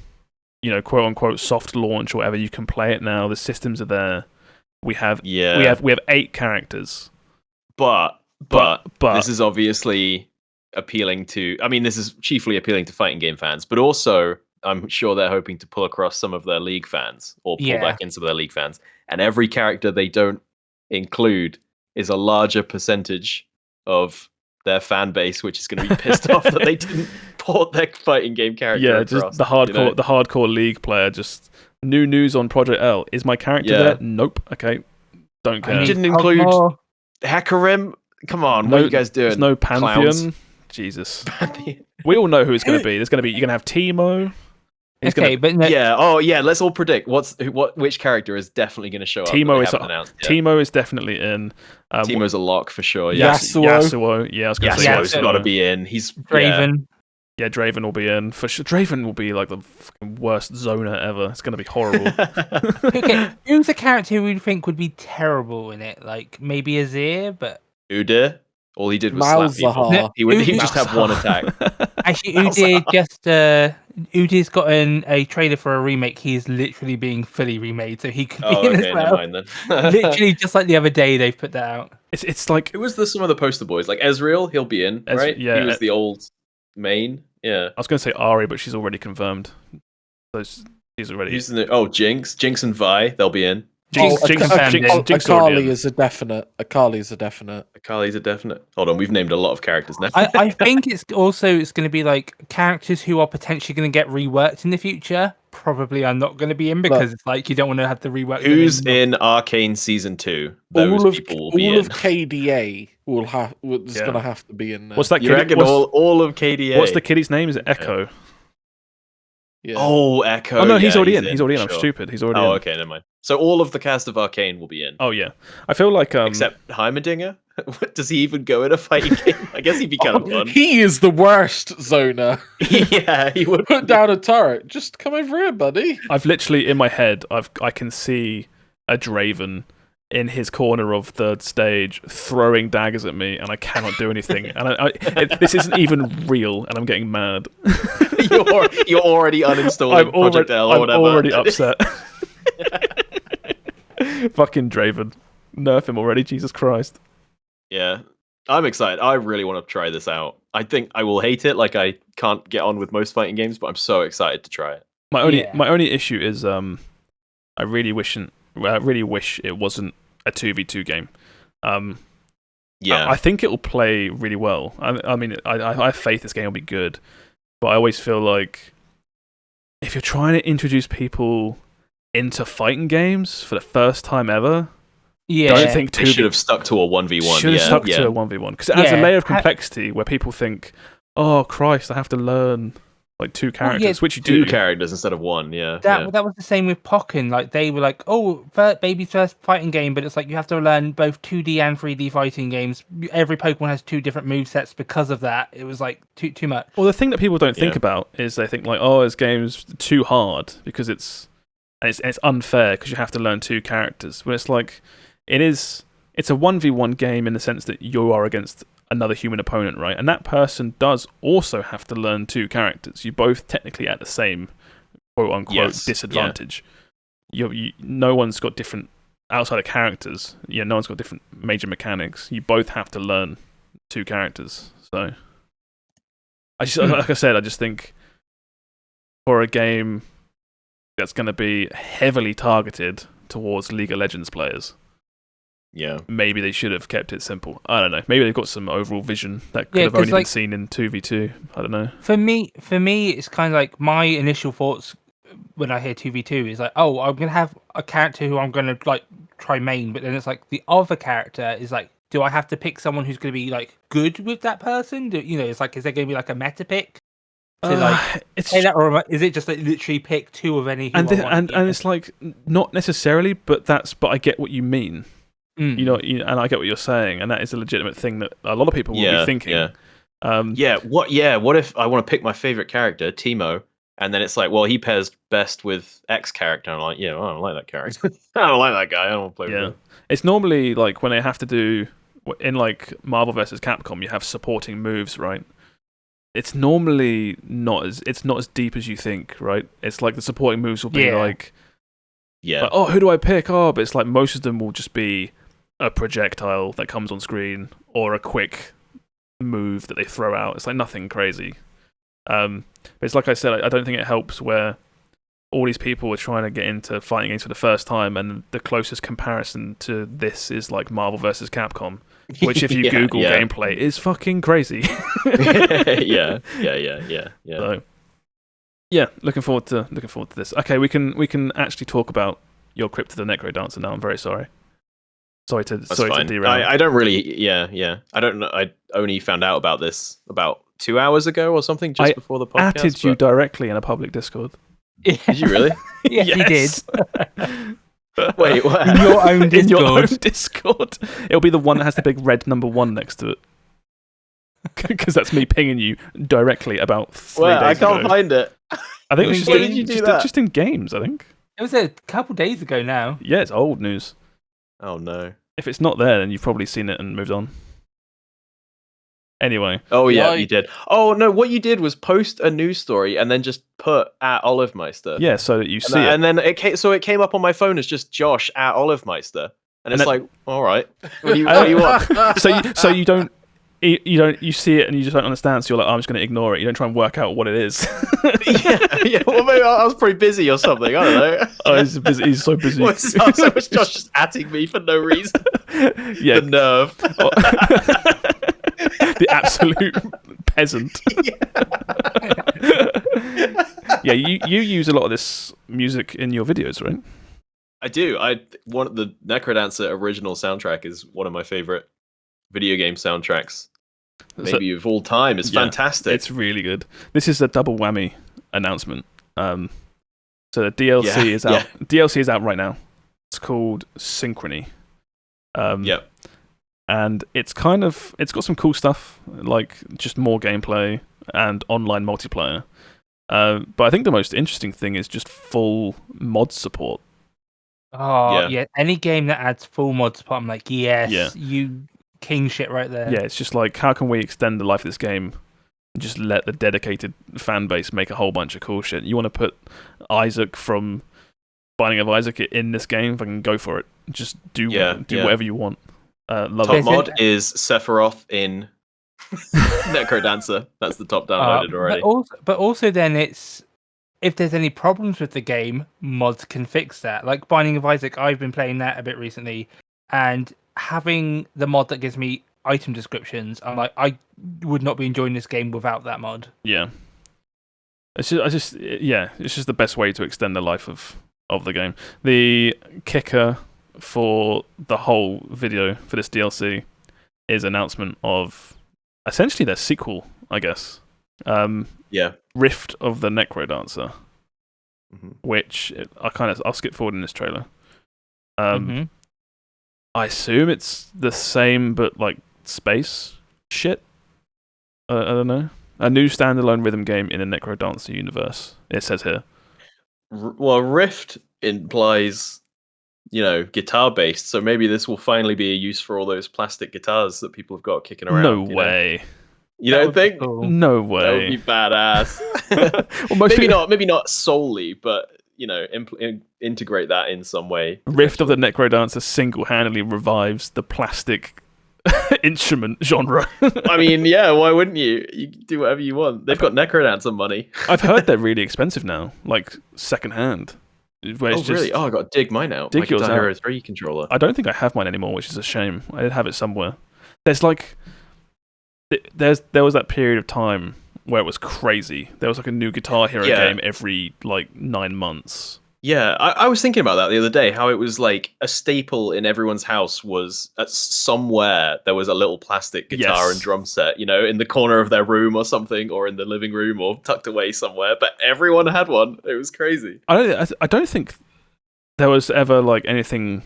quote unquote soft launch or whatever. You can play it now. The systems are there. We have 8 characters. But this is obviously appealing to. I mean, this is chiefly appealing to fighting game fans, but also I'm sure they're hoping to pull across some of their League fans or pull back in some of their League fans. And every character they don't include is a larger percentage of their fan base, which is going to be pissed off that they didn't port their fighting game character. Yeah, across, just the hardcore League player. Just new news on Project L. Is my character there? Nope. Okay, don't care. You didn't include Hecarim. Come on, what are you guys doing? There's no Pantheon. Clowns. Jesus. We all know who it's going to be. You're going to have Teemo. Let's all predict which character is definitely going to show up. Teemo is definitely in. Teemo's a lock for sure. Yasuo. Yeah, I was going to say Yasuo's got to be in. He's Draven. Yeah, Draven will be in for sure. Draven will be like the fucking worst zoner ever. It's going to be horrible. Okay, who's a character who you think would be terrible in it? Like maybe Azir, but Udyr. All he did was slap people. He would just have one attack. Actually, Udyr's gotten a trailer for a remake. He's literally being fully remade, so he could be in as well. Never mind then. Literally, just like the other day, they've put that out. It's like who was some of the poster boys? Like Ezreal, he'll be in, right? Yeah, he was the old main. Yeah, I was going to say Ahri, but she's already confirmed. So she's already. Jinx and Vi, they'll be in. Akali is a definite. Akali's a definite. Hold on, we've named a lot of characters now. I think it's going to be like characters who are potentially going to get reworked in the future. Probably are not going to be in because it's like you don't want to have to rework. Who's in Arcane Season 2? All of KDA is going to have to be in there. What's that? You reckon all of KDA? What's the kiddie's name? Is it Echo? Yeah. Oh, Echo. Oh no, he's already in. He's already in. I'm stupid. He's already in. Oh, okay, never mind. So all of the cast of Arcane will be in. Oh yeah, I feel like except Heimerdinger. Does he even go in a fighting game? I guess he'd be kind of fun. He is the worst zoner. Yeah, he would put down a turret. Just come over here, buddy. I've literally in my head. I can see a Draven in his corner of third stage throwing daggers at me, and I cannot do anything. And this isn't even real, and I'm getting mad. You're already uninstalling Project L or whatever. I'm already upset. Fucking Draven. Nerf him already, Jesus Christ. Yeah. I'm excited. I really want to try this out. I think I will hate it, like I can't get on with most fighting games, but I'm so excited to try it. My only issue is I really wish it wasn't a 2v2 game. I think it will play really well. I mean, I have faith this game will be good, but I always feel like if you're trying to introduce people into fighting games for the first time ever, don't think they should have stuck to a 1v1. Should have stuck to a 1v1 because it adds a layer of complexity where people think, "Oh Christ, I have to learn like 2 characters," which you do. 2 characters instead of 1. Yeah, that was the same with Pokken. Like they were like, "Oh, baby's first fighting game," but it's like you have to learn both 2D and 3D fighting games. Every Pokemon has 2 different movesets because of that. It was like too much. Well, the thing that people don't think about is they think like, "Oh, this game's too hard because it's unfair because you have to learn 2 characters." When it's like it's a 1v1 game in the sense that you are against another human opponent, right? And that person does also have to learn 2 characters. You're both technically at the same quote-unquote disadvantage. No one's got different outside of characters. No one's got different major mechanics. You both have to learn 2 characters. So, like I said, I just think for a game that's going to be heavily targeted towards League of Legends players, maybe they should have kept it simple. I don't know. Maybe they've got some overall vision that could have only been seen in 2v2. I don't know. For me, it's kind of like my initial thoughts when I hear 2v2 is like, oh, I'm gonna have a character who I'm gonna like try main, but then it's like the other character is like, do I have to pick someone who's gonna be like good with that person? It's like, is there gonna be like a meta pick? Or is it just like literally pick 2 of any? And it's like not necessarily, but I get what you mean. And I get what you're saying, and that is a legitimate thing that a lot of people will be thinking. What if I want to pick my favorite character, Teemo, and then it's like, well, he pairs best with X character. And I'm like, I don't like that character. I don't like that guy. I don't want to play with him. It's normally like when they have to do in like Marvel vs. Capcom, you have supporting moves, right? it's normally not as deep as you think, right? It's like the supporting moves will be like, oh, who do I pick? Oh, but it's like most of them will just be a projectile that comes on screen or a quick move that they throw out. It's like nothing crazy. But it's like I said, I don't think it helps where all these people are trying to get into fighting games for the first time, and the closest comparison to this is like Marvel vs. Capcom, which if you Google gameplay is fucking crazy. yeah. So, yeah, looking forward to this. Okay, we can actually talk about your Crypt of the Necrodancer now. I'm very sorry. Sorry to derail. I don't really. I don't know. I only found out about this about 2 hours ago or something, just before the podcast. Added you directly in a public Discord. Did you really? Yes, you did. Wait, what? In your own Discord. In your own Discord. It'll be the one that has the big red number 1 next to it. Because that's me pinging you directly about 3 days ago. I can't find it. I think it was When did you do that? just in games, I think. It was a couple days ago now. Yeah, it's old news. Oh, no. If it's not there, then you've probably seen it and moved on. Anyway. Oh, yeah, you did. Oh, no, what you did was post a news story and then just put @Olivemeister. Yeah, so that you see it. And then it came up on my phone as just Josh @Olivemeister. And it's like, all right, what do you want? So you don't... You see it and you just don't understand, so you're like, I'm just going to ignore it. You don't try and work out what it is. yeah. Well, maybe I was pretty busy or something. I don't know. Oh, he's busy. He's so busy. So was Josh just atting me for no reason? Yeah. The nerve. The absolute peasant. Yeah, you use a lot of this music in your videos, right? I do. The Necrodancer original soundtrack is one of my favorite video game soundtracks. Maybe of all time. It's fantastic. It's really good. This is a double whammy announcement. So the DLC is out. DLC is out right now. It's called Synchrony. Yep. And it's got some cool stuff, like just more gameplay and online multiplayer. But I think the most interesting thing is just full mod support. Oh, yeah. Any game that adds full mod support, I'm like, yes, you king shit right there. Yeah, it's just like, how can we extend the life of this game and just let the dedicated fan base make a whole bunch of cool shit? You want to put Isaac from Binding of Isaac in this game? If I can go for it, just do whatever you want. Love top it. mod is Sephiroth in Necrodancer. That's the top downloaded already. But also then it's, if there's any problems with the game, mods can fix that. Like Binding of Isaac, I've been playing that a bit recently, and having the mod that gives me item descriptions, I'm like, I would not be enjoying this game without that mod. Yeah. It's just the best way to extend the life of the game. The kicker for the whole video for this DLC is announcement of essentially their sequel, I guess. Rift of the Necrodancer, which I'll skip forward in this trailer. I assume it's the same, but like space shit. I don't know. A new standalone rhythm game in a Necrodancer universe. It says here. Well, Rift implies, guitar based. So maybe this will finally be a use for all those plastic guitars that people have got kicking around. No way. You don't think? Cool. No way. That would be badass. Well, maybe not solely, but integrate that in some way. Rift of the Necrodancer single-handedly revives the plastic instrument genre. I mean, yeah, why wouldn't you? You can do whatever you want. They've got Necrodancer money. I've heard they're really expensive now, like second-hand. Really? Oh, I got to dig mine out. Dig yours out. Hero 3 controller. I don't think I have mine anymore, which is a shame. I did have it somewhere. There's like... There was that period of time where it was crazy. There was like a new Guitar Hero game every like 9 months. Yeah, I was thinking about that the other day, how it was like a staple in everyone's house was somewhere there was a little plastic guitar and drum set, in the corner of their room or something, or in the living room or tucked away somewhere, but everyone had one. It was crazy. I don't think there was ever like anything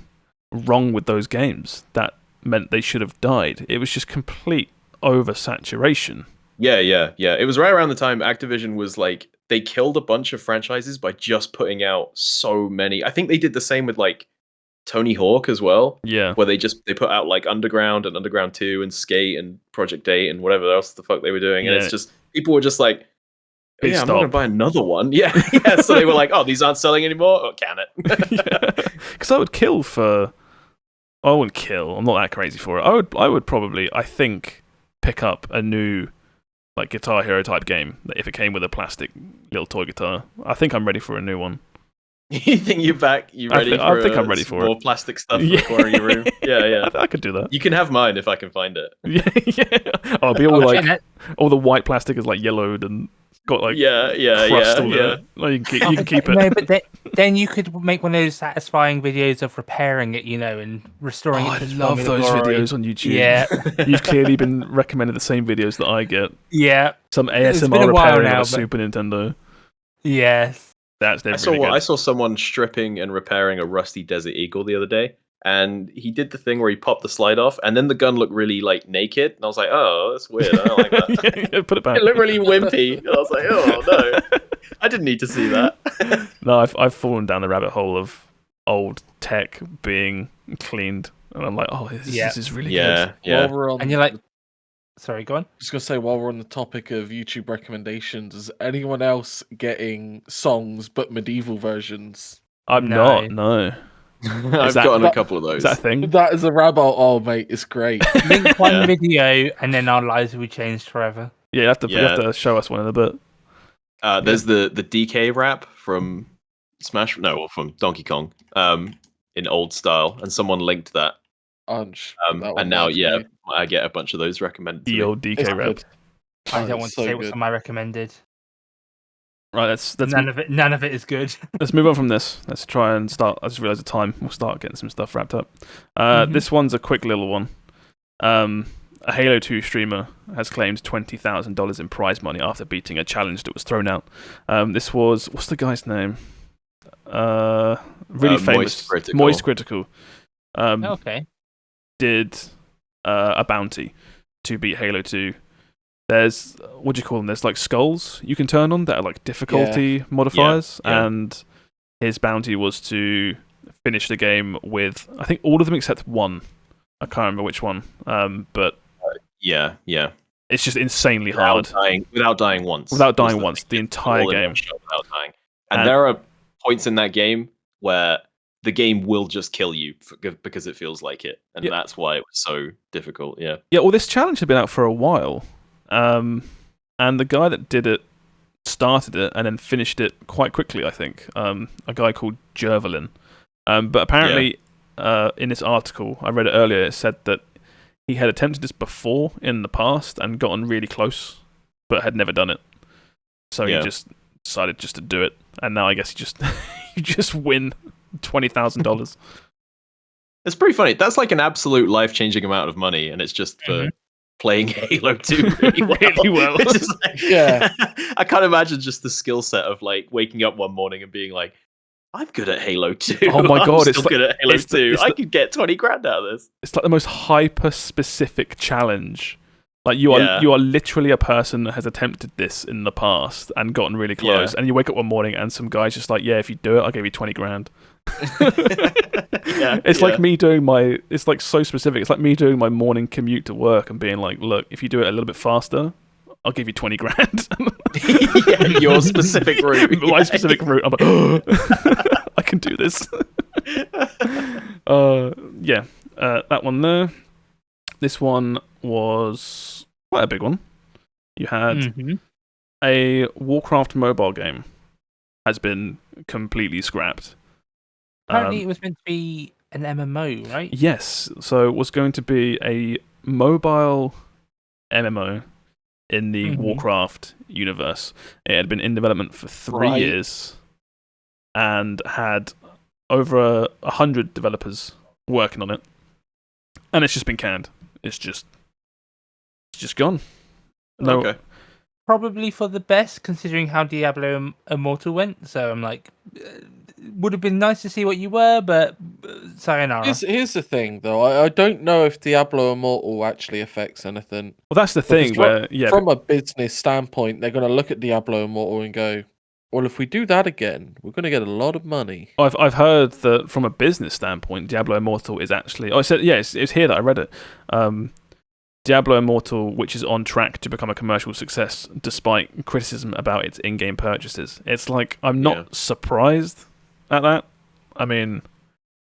wrong with those games that meant they should have died. It was just complete oversaturation. Yeah. It was right around the time Activision was like, they killed a bunch of franchises by just putting out so many. I think they did the same with like Tony Hawk as well. Yeah. Where they put out like Underground and Underground 2 and Skate and Project 8 and whatever else the fuck they were doing. And it's people were just like, Please I'm not going to stop. buy another one. Yeah. So they were like, oh, these aren't selling anymore? Oh, can it? Because I would kill for... I wouldn't kill. I'm not that crazy for it. I would probably, I think, pick up a new like Guitar Hero type game if it came with a plastic little toy guitar. I think I'm ready for a new one. You think you're back? You ready? I think I'm ready for more it. plastic stuff in the corner of your room. Yeah. I could do that. You can have mine if I can find it. Yeah. Oh, it'll be all like all the white plastic is like yellowed and got like crust all there. Like, you can keep it. No, but then you could make one of those satisfying videos of repairing it, and restoring it. I love those videos on YouTube. Yeah, you've clearly been recommended the same videos that I get. Yeah, some ASMR repairing of a Super Nintendo. Yes, I saw someone stripping and repairing a rusty Desert Eagle the other day. And he did the thing where he popped the slide off, and then the gun looked really like naked. And I was like, "Oh, that's weird. I don't like that." Yeah, put it back. It looked really wimpy. And I was like, "Oh no, I didn't need to see that." No, I've fallen down the rabbit hole of old tech being cleaned, and I'm like, "Oh, this is really good." Yeah. And you're like, "Sorry, go on." I was gonna say, while we're on the topic of YouTube recommendations, is anyone else getting songs but medieval versions? I'm not. No. I've gotten a couple of those. Is that a thing? That is a rabbit. Oh, mate, it's great. Link one video, and then our lives will be changed forever. Yeah, you have to show us one in a bit. There's the DK rap from from Donkey Kong, in old style, and someone linked that. And now, I get a bunch of those recommended. The old DK rap. I don't want to say what's on my recommended. Right, that's none of it is good. Let's move on from this. Let's try and start. I just realised the time. We'll start getting some stuff wrapped up. This one's a quick little one. A Halo 2 streamer has claimed $20,000 in prize money after beating a challenge that was thrown out. This was, what's the guy's name? Really famous. Moist Critical. Okay. Did a bounty to beat Halo 2. There's, what do you call them? There's like skulls you can turn on that are like difficulty modifiers. Yeah. And his bounty was to finish the game with, I think, all of them except one. I can't remember which one. But yeah. It's just insanely hard. Without dying once. The entire game. Without dying. And there are points in that game where the game will just kill you because it feels like it. And that's why it was so difficult. Yeah. Yeah, well, this challenge had been out for a while. And the guy that did it started it and then finished it quite quickly, I think. A guy called Jervelin. But apparently, in this article, I read it earlier, it said that he had attempted this before in the past and gotten really close, but had never done it. So he just decided just to do it. And now I guess you just win $20,000. It's pretty funny. That's like an absolute life-changing amount of money, and it's just for playing Halo 2 really well. I can't imagine just the skill set of like waking up one morning and being like, I'm good at Halo 2. Oh my god, it's good at Halo 2. I could get 20 grand out of this. It's like the most hyper-specific challenge. Like you are literally a person that has attempted this in the past and gotten really close, and you wake up one morning and some guy's just like, if you do it, I'll give you 20 grand. It's like me doing it's like so specific. It's like me doing my morning commute to work and being like, look, if you do it a little bit faster, I'll give you 20 grand. Your specific route. My specific route. I'm like, I can do this. That one there. This one was quite a big one. You had a Warcraft mobile game has been completely scrapped. Apparently it was meant to be an MMO, right? Yes. So it was going to be a mobile MMO in the Warcraft universe. It had been in development for 3 years and had over 100 developers working on it. And it's just been canned. It's just gone. No. Okay. Probably for the best, considering how Diablo Immortal went. So I'm like, would have been nice to see what you were, but sayonara. Here's the thing, though. I don't know if Diablo Immortal actually affects anything. Well, that's the thing. From a business standpoint, they're going to look at Diablo Immortal and go, well, if we do that again, we're going to get a lot of money. I've heard that from a business standpoint, Diablo Immortal is actually... Oh, I said, it's here that I read it. Diablo Immortal, which is on track to become a commercial success despite criticism about its in-game purchases. It's like, I'm not surprised at that. I mean,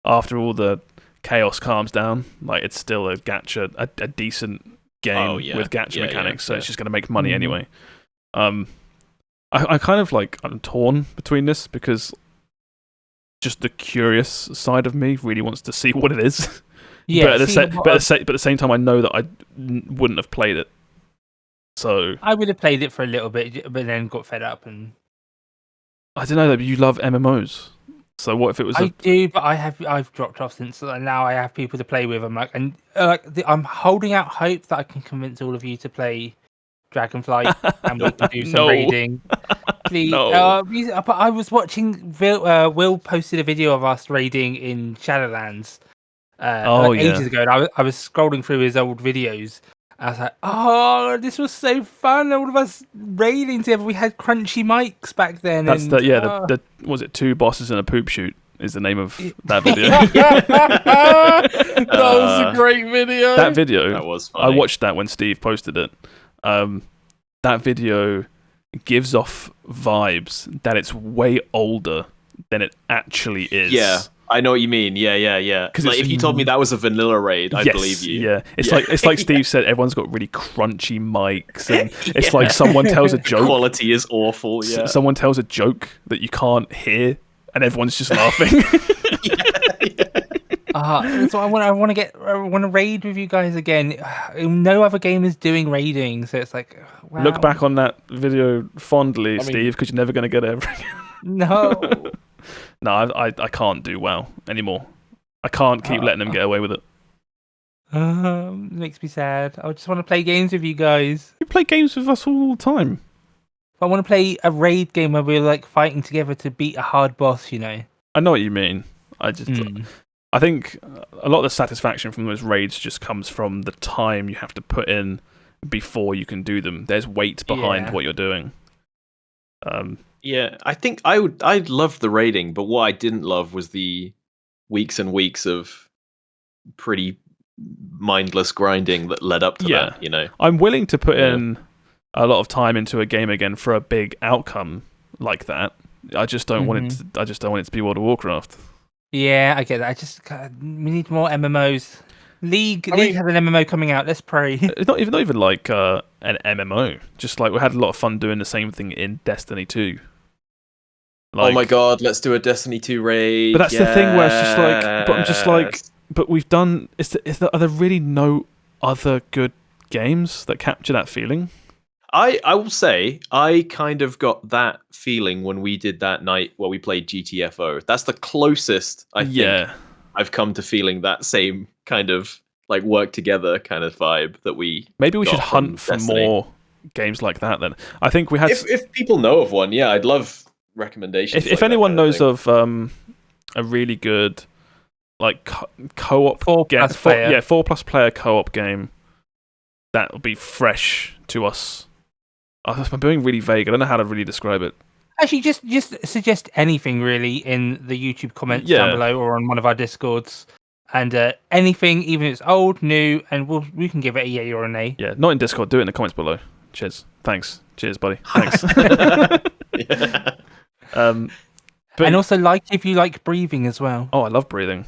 after all the chaos calms down, like, it's still a gacha, a decent game with gacha mechanics, so it's just going to make money anyway. I kind of like, I'm torn between this because just the curious side of me really wants to see what it is. Yeah, but at the same time, I know that I wouldn't have played it. So I would have played it for a little bit, but then got fed up. And I don't know. But you love MMOs, so what if it was? I do, but I've dropped off since. Now I have people to play with. I'm like, I'm holding out hope that I can convince all of you to play Dragonflight, and we can do some raiding. Please, but I was watching. Will posted a video of us raiding in Shadowlands. Ages ago, and I was scrolling through his old videos. I was like, "Oh, this was so fun! All of us raiding together. We had crunchy mics back then." That's the was it 2 bosses and a poop shoot is the name of that video. That was a great video. That video, that was funny. I watched that when Steve posted it. That video gives off vibes that it's way older than it actually is. Yeah. I know what you mean. Yeah. Because like, if you told me that was a vanilla raid, I'd believe you. Yeah, it's like Steve said. Everyone's got really crunchy mics, and it's like someone tells a joke. Quality is awful. Yeah, someone tells a joke that you can't hear, and everyone's just laughing. So I want to raid with you guys again. No other game is doing raiding, so it's like, wow. Look back on that video fondly, Steve, because you're never going to get it ever again. No. No, I can't do WoW anymore. I can't keep letting them get away with it. Makes me sad. I just want to play games with you guys. You play games with us all the time. I want to play a raid game where we're like fighting together to beat a hard boss, you know. I know what you mean. I think a lot of the satisfaction from those raids just comes from the time you have to put in before you can do them. There's weight behind what you're doing. Yeah, I think I loved the raiding, but what I didn't love was the weeks and weeks of pretty mindless grinding that led up to that, you know. I'm willing to put in a lot of time into a game again for a big outcome like that. I just don't want it to be World of Warcraft. Yeah, I get that. We need more MMOs. League has an MMO coming out. Let's pray. It's not even like an MMO. Just like we had a lot of fun doing the same thing in Destiny 2. Like, oh my god, let's do a Destiny 2 raid. But that's the thing where it's just like, but I'm just like, but we've done. Are there really no other good games that capture that feeling? I will say I kind of got that feeling when we did that night where we played GTFO. That's the closest I think I've come to feeling that same kind of like work together kind of vibe that we. Maybe we should hunt for more games like that. Then I think we had. If people know of one, I'd love recommendations. If anyone knows of a really good like co-op 4+ player co-op game that will be fresh to us. I'm being really vague. I don't know how to really describe it. Actually, just suggest anything really in the YouTube comments down below or on one of our Discords, and anything, even if it's old, new, and we can give it a yay or a nay. Yeah, not in Discord. Do it in the comments below. Cheers. Thanks. Cheers, buddy. Thanks. And also if you like breathing as well. Oh, I love breathing.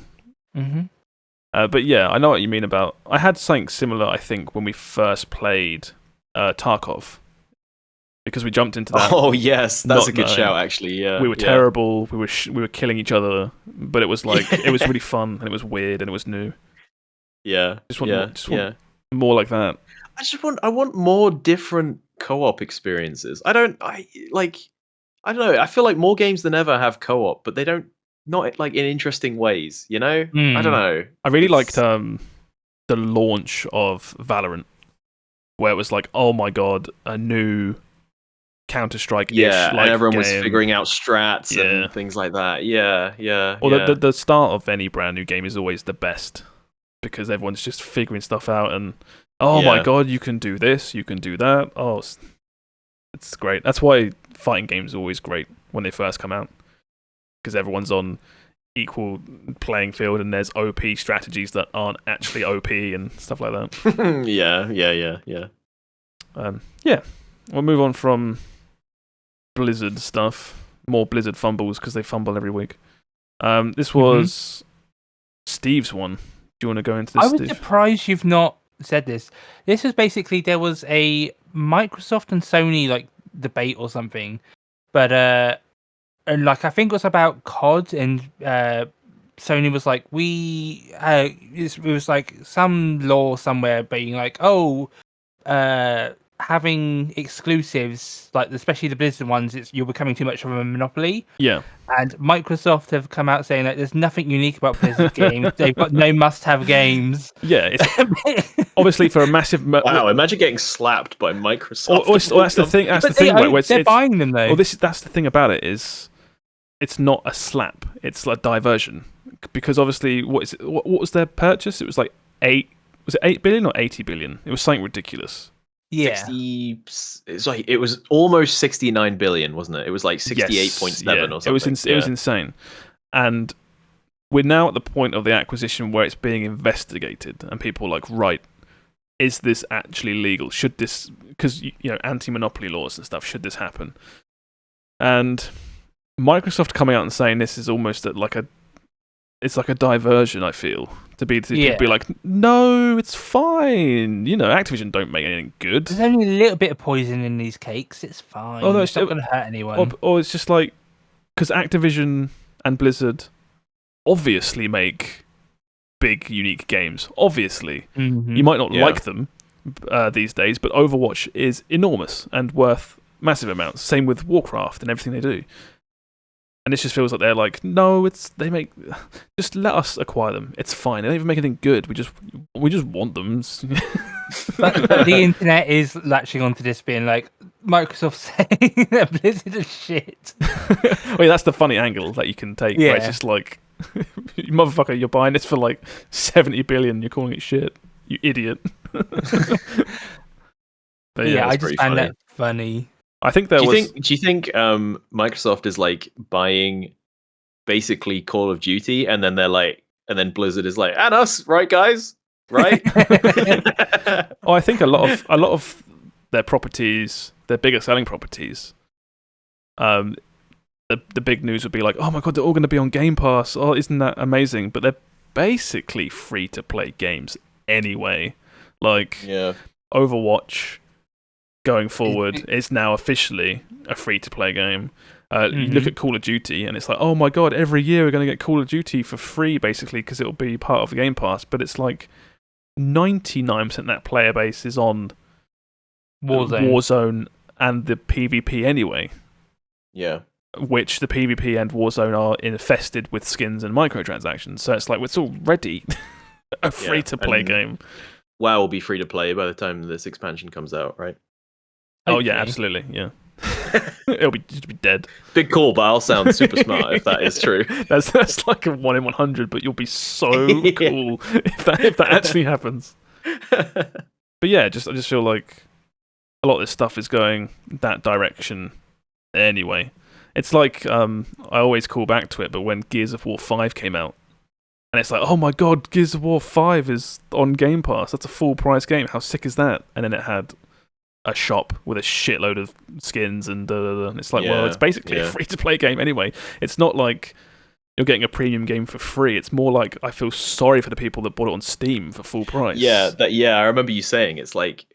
But yeah, I know what you mean about. I had something similar, I think, when we first played Tarkov. Because we jumped into that. Oh yes, that's a good shout. Actually, yeah. We were terrible. We were killing each other, but it was like it was really fun and it was weird and it was new. Yeah, just want more like that. I want more different co-op experiences. I don't know. I feel like more games than ever have co-op, but they don't. Not like in interesting ways. You know. I don't know. I really liked the launch of Valorant, where it was like, oh my god, a new Counter-Strike, and everyone was figuring out strats and things like that. Or the start of any brand new game is always the best because everyone's just figuring stuff out and my god, you can do this, you can do that. Oh, it's great. That's why fighting games are always great when they first come out because everyone's on equal playing field, and there's OP strategies that aren't actually OP and stuff like that. Yeah. We'll move on from Blizzard stuff. More Blizzard fumbles because they fumble every week. This was Steve's one. Do you want to go into this, I was Steve? surprised you've not said this. This was basically, there was a Microsoft and Sony like debate or something, but and like I think it was about COD, and Sony was like, it was like some law somewhere being like, having exclusives, like especially the Blizzard ones, you're becoming too much of a monopoly. Yeah. And Microsoft have come out saying like, there's nothing unique about Blizzard games. They've got no must-have games. Yeah, it's obviously for a massive. Wow! Imagine getting slapped by Microsoft. Or that's the thing. That's the thing. They're buying them though. Well, that's the thing about it is, it's not a slap. It's like diversion, because obviously, what was their purchase? It was like 8. Was it 8 billion or 80 billion? It was something ridiculous. Yeah, 60, it's like it was almost 69 billion, wasn't it? It was like 68.7 or something. It was insane, and we're now at the point of the acquisition where it's being investigated, and people are like, right, is this actually legal? Should this, because anti-monopoly laws and stuff, should this happen? And Microsoft coming out and saying this is almost it's like a diversion, I feel, to be like, no, it's fine. Activision don't make anything good. There's only a little bit of poison in these cakes. It's fine. Oh, no, it's not going to hurt anyone. Or it's just like, because Activision and Blizzard obviously make big, unique games. Obviously. You might not like them these days, but Overwatch is enormous and worth massive amounts. Same with Warcraft and everything they do. And this just feels like they're like, no, just let us acquire them. It's fine. They don't even make anything good. We just want them. but the internet is latching onto this, being like, Microsoft saying that Blizzard is shit. Well, that's the funny angle that you can take. Yeah. Where it's just like, motherfucker, you're buying this for like 70 billion. You're calling it shit. You idiot. But I just found that funny. I think do you think Microsoft is like buying basically Call of Duty, and then they're like, and then Blizzard is like, and us, right, guys, right? I think a lot of their properties, their bigger selling properties, the big news would be like, oh my god, they're all going to be on Game Pass. Oh, isn't that amazing? But they're basically free to play games anyway. Like Overwatch, going forward, is now officially a free-to-play game. You look at Call of Duty, and it's like, oh my god, every year we're going to get Call of Duty for free, basically, because it'll be part of the Game Pass. But it's like 99% of that player base is on Warzone and the PvP anyway. Yeah. Which the PvP and Warzone are infested with skins and microtransactions. So it's like, it's already a free-to-play game. WoW will be free-to-play by the time this expansion comes out, right? Oh yeah, absolutely, yeah. It'll be dead. Big call, but I'll sound super smart if that is true. That's like a 1 in 100, but you'll be so cool if that actually happens. But yeah, I just feel like a lot of this stuff is going that direction anyway. It's like I always call back to it, but when Gears of War 5 came out, and it's like, oh my god, Gears of War 5 is on Game Pass. That's a full price game. How sick is that? And then it had a shop with a shitload of skins and it's like, well, it's basically a free-to-play game anyway. It's not like you're getting a premium game for free. It's more like I feel sorry for the people that bought it on Steam for full price. I remember you saying it's like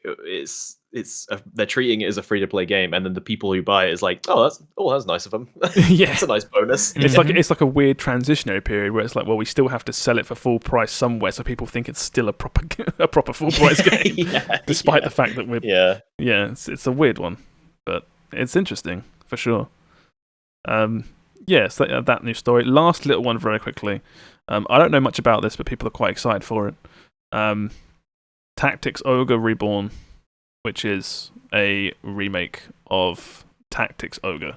they're treating it as a free-to-play game, and then the people who buy it is like, that's nice of them. Yeah, it's a nice bonus. It's like a weird transitionary period where it's like, well, we still have to sell it for full price somewhere, so people think it's still a proper full price game, despite the fact that we're it's a weird one, but it's interesting for sure. Yes, that new story. Last little one very quickly. I don't know much about this, but people are quite excited for it. Tactics Ogre Reborn, which is a remake of Tactics Ogre.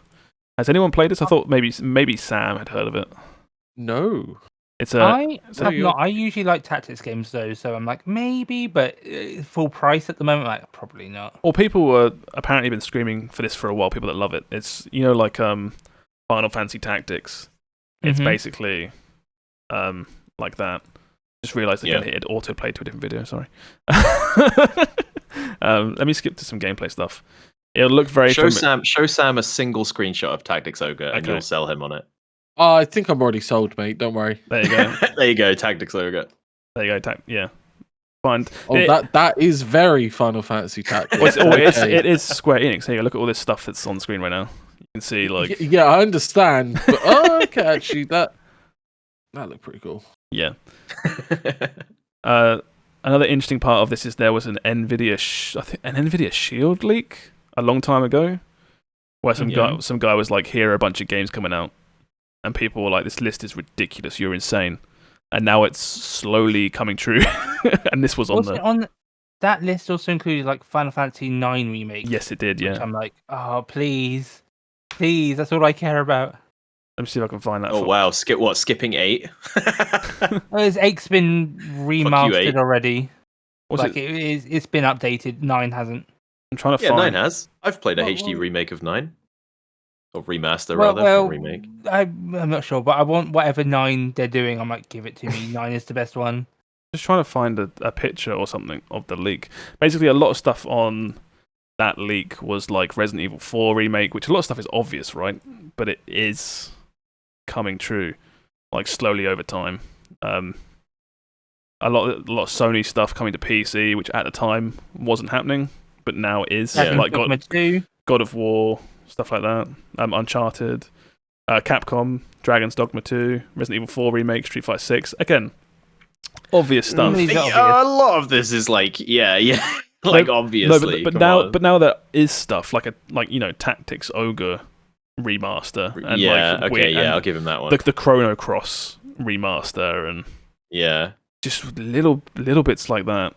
Has anyone played this? I thought maybe Sam had heard of it. No. I have not. I usually like tactics games though, so I'm like maybe, but full price at the moment, like probably not. Well, people were apparently been screaming for this for a while. People that love it. It's like Final Fantasy Tactics. It's basically like that. Just realised again it autoplayed to a different video. Sorry. Let me skip to some gameplay stuff. It'll look very. Show Sam a single screenshot of Tactics Ogre, and you'll sell him on it. I think I'm already sold, mate. Don't worry. There you go. There you go, Tactics Ogre. There you go. Yeah. Fine. That is very Final Fantasy Tactics. It is Square Enix. Here you go. Look at all this stuff that's on screen right now. You can see like. Yeah, I understand. But okay, actually, that looked pretty cool. Yeah. Another interesting part of this is there was an NVIDIA Shield leak a long time ago, where some guy was like, "Here are a bunch of games coming out," and people were like, "This list is ridiculous. You're insane." And now it's slowly coming true. And this was on that list also included like Final Fantasy IX remake. Yes, it did. Yeah. I'm like, oh please, that's all I care about. Let me see if I can find that. Oh wow, skipping 8? Well, 8's been remastered already. It's been updated. 9 hasn't. I'm trying to find. 9 has. I've played a HD remake of 9. Or remaster, rather, remake. I'm not sure, but I want whatever 9 they're doing. I might give it to me. 9 is the best one. Just trying to find a picture or something of the leak. Basically, a lot of stuff on that leak was like Resident Evil 4 remake, which a lot of stuff is obvious, right? But it is coming true, like slowly over time. A lot of Sony stuff coming to PC, which at the time wasn't happening, but now is. Like God of War. Stuff like that. Uncharted, Capcom, Dragon's Dogma 2, Resident Evil 4 remake, Street Fighter 6. Again, obvious stuff. A lot of this is like, like obviously. No, but now there is stuff like Tactics Ogre remaster. And I'll give him that one. The Chrono Cross remaster and just little bits like that.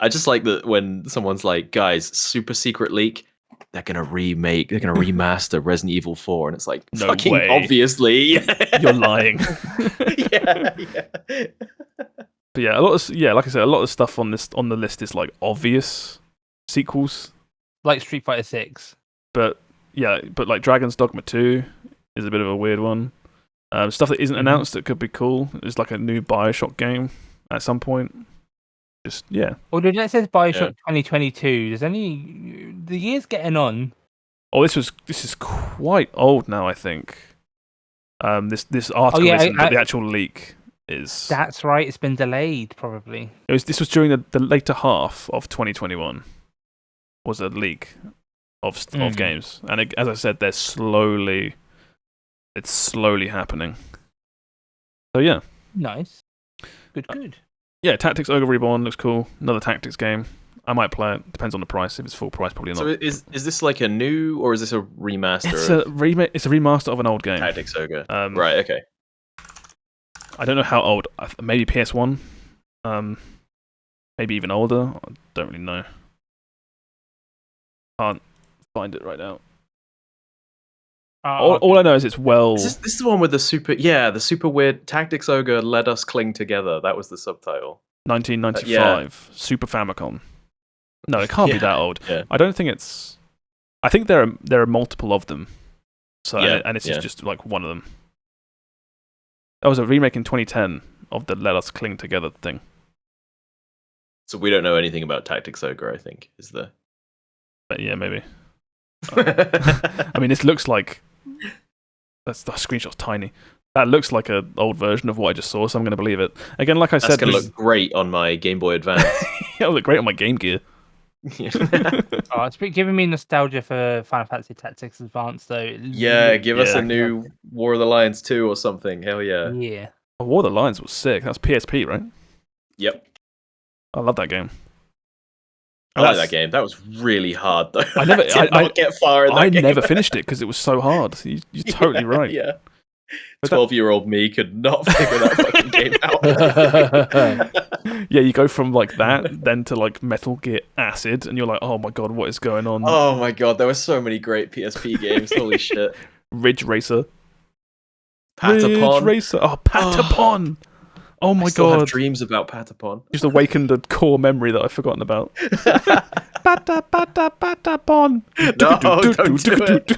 I just like that when someone's like, guys, super secret leak. They're gonna remaster Resident Evil 4, and it's like, no fucking way. Obviously, you're lying. yeah. But yeah, like I said, a lot of stuff on the list is like obvious sequels, like Street Fighter 6. But like Dragon's Dogma 2 is a bit of a weird one. Stuff that isn't announced that could be cool is like a new BioShock game at some point. Well, it says BioShock 2022. The year's getting on. Oh, this is quite old now, I think. This article isn't, but the actual leak is. That's right. It's been delayed, probably. This was during the later half of 2021. Was a leak of games, and as I said, it's slowly happening. So yeah. Nice. Good. Yeah, Tactics Ogre Reborn looks cool. Another Tactics game. I might play it. Depends on the price. If it's full price, probably not. So is this like a new, or is this a remaster? It's a remaster of an old game. Tactics Ogre. Right. Okay. I don't know how old. Maybe PS1. Maybe even older. I don't really know. Can't find it right now. All I know is it's This is the one with the super weird Tactics Ogre Let Us Cling Together. That was the subtitle. 1995, Super Famicom. No, it can't be that old. Yeah. I don't think it's. I think there are multiple of them. So and it's just like one of them. That was a remake in 2010 of the Let Us Cling Together thing. So we don't know anything about Tactics Ogre, I think, is the. But yeah, maybe. I mean, this looks like. The screenshot's tiny. That looks like an old version of what I just saw, so I'm going to believe it. Again, like I said, that's going to look great on my Game Boy Advance. It'll look great on my Game Gear. It's giving me nostalgia for Final Fantasy Tactics Advance, though. Yeah, give us a new War of the Lions 2 or something. Hell yeah. Yeah. War of the Lions was sick. That's PSP, right? Yep. I love that game. I like that game. That was really hard, though. I never get far in that game. I never finished it because it was so hard. You're totally right. Yeah. 12-year-old me could not figure that fucking game out. Yeah, you go from like that, then to like Metal Gear Acid, and you're like, oh my god, what is going on? Oh my god, there were so many great PSP games. Holy shit. Ridge Racer. Patapon. Ridge Racer. Oh, Patapon. Oh my god. I still have dreams about Patapon. Just awakened a core memory that I've forgotten about. Patapon. No, don't do it.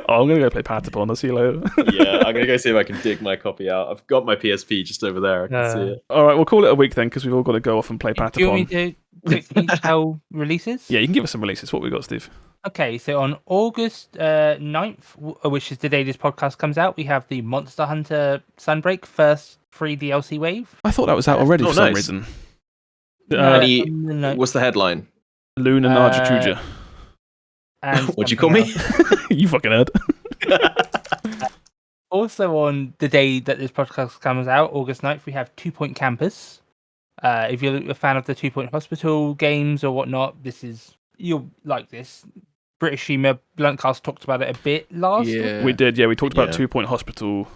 I'm gonna go play Patapon. I'll see you later. Yeah, I'm gonna go see if I can dig my copy out. I've got my PSP just over there. I can see it. All right, we'll call it a week then, because we've all got to go off and play Patapon. Do you want me to quickly tell releases? Yeah, you can give us some releases. What we got, Steve? Okay, so on August 9th, which is the day this podcast comes out, we have the Monster Hunter Sunbreak first free DLC wave. I thought that was out already for some reason. What's the headline? Luna Narjacuja. And What'd you call me? You fucking heard. Also on the day that this podcast comes out, August 9th, we have 2 Point Campus. If you're a fan of the 2 Point Hospital games or whatnot, you'll like this. British Streamer Bluntcast talked about it a bit last week. We did, we talked about 2 Point Hospital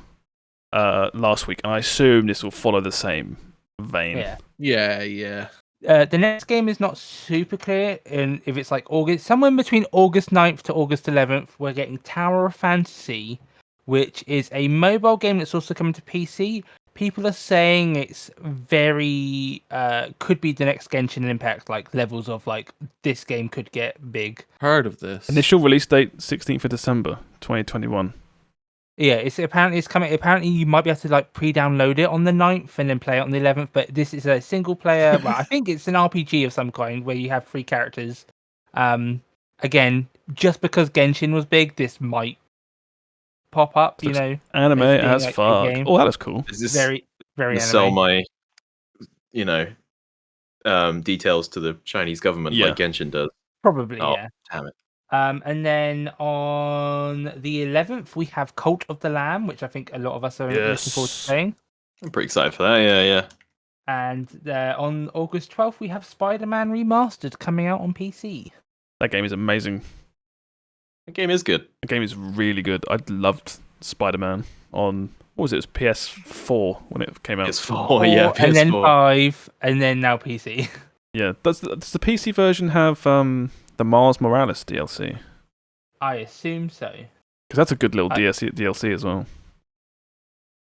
last week, and I assume this will follow the same vein. Yeah. The next game is not super clear, and if it's like August, somewhere between August 9th to August 11th, we're getting Tower of Fantasy, which is a mobile game that's also coming to PC. People are saying it's very could be the next Genshin Impact, like levels of like this game could get big. Heard of this? Initial release date 16th of December 2021. Yeah, it's coming. Apparently, you might be able to like pre-download it on the 9th and then play it on the 11th. But this is a single player. Well, I think it's an RPG of some kind where you have 3 characters. Again, just because Genshin was big, this might pop up. Anime as like fuck. Oh, that is cool. Is this very anime. Sell my, details to the Chinese government like Genshin does? Probably, oh, yeah. Damn it. And then on the 11th, we have Cult of the Lamb, which I think a lot of us are looking forward to playing. I'm pretty excited for that, yeah. And on August 12th, we have Spider-Man Remastered coming out on PC. That game is amazing. The game is good. The game is really good. I loved Spider-Man on, what was it? It was PS4 when it came out. PS4, yeah. PS4. And then 5, and then now PC. Yeah. Does the PC version have the Miles Morales DLC? I assume so. Because that's a good little DLC as well.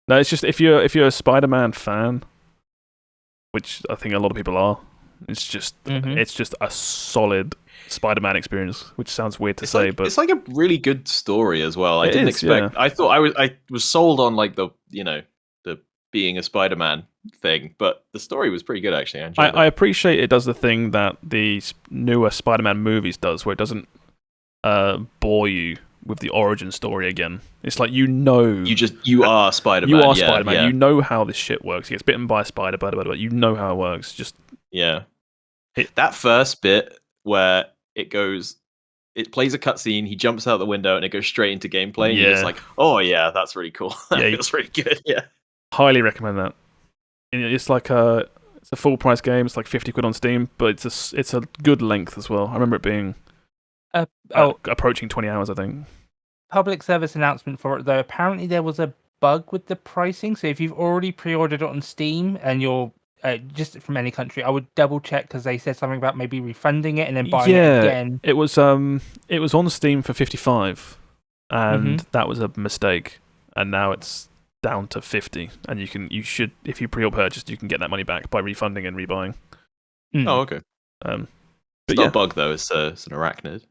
No, it's just if you're a Spider-Man fan, which I think a lot of people are, it's just a solid Spider-Man experience, which sounds weird to say, but it's like a really good story as well. I didn't expect. Yeah. I thought I was sold on like the being a Spider-Man thing, but the story was pretty good actually. I appreciate it does the thing that the newer Spider-Man movies does, where it doesn't bore you with the origin story again. It's like you are Spider-Man. You are Spider-Man. Yeah. You know how this shit works. He gets bitten by a spider, but you know how it works. Just that first bit where it plays a cutscene, he jumps out the window, and it goes straight into gameplay. And you're just like, oh yeah, that's really cool. That feels really good. Yeah. Highly recommend that. It's like it's a full price game. It's like 50 quid on Steam, but it's a good length as well. I remember it being approaching 20 hours, I think. Public service announcement for it though. Apparently there was a bug with the pricing. So if you've already pre-ordered it on Steam and you're just from any country, I would double check because they said something about maybe refunding it and then buying it again. It was on Steam for 55, and that was a mistake. And now it's down to 50, and you should, if you pre-or purchased, you can get that money back by refunding and rebuying. Oh, okay. It's not a bug though; it's an arachnid.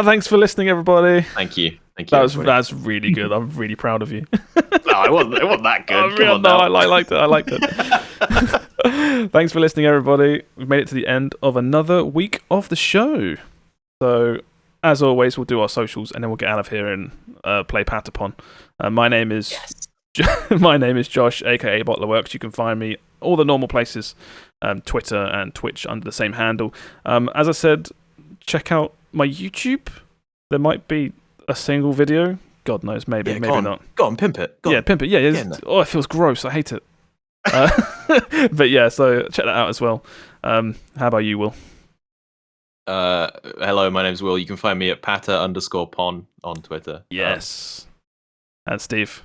Thanks for listening, everybody. Thank you. That's really good. I'm really proud of you. No, it wasn't that good. I liked it. Thanks for listening, everybody. We've made it to the end of another week of the show. So, as always, we'll do our socials and then we'll get out of here and play Patapon. My name is Josh, aka BottlerWorks. You can find me all the normal places, Twitter and Twitch under the same handle. As I said, check out my YouTube. There might be a single video. God knows, maybe not. Go on, pimp it. Pimp it. Yeah, it feels gross. I hate it. But yeah, so check that out as well. How about you, Will? Hello, my name's Will. You can find me at patter_pon on Twitter. Yes. And Steve?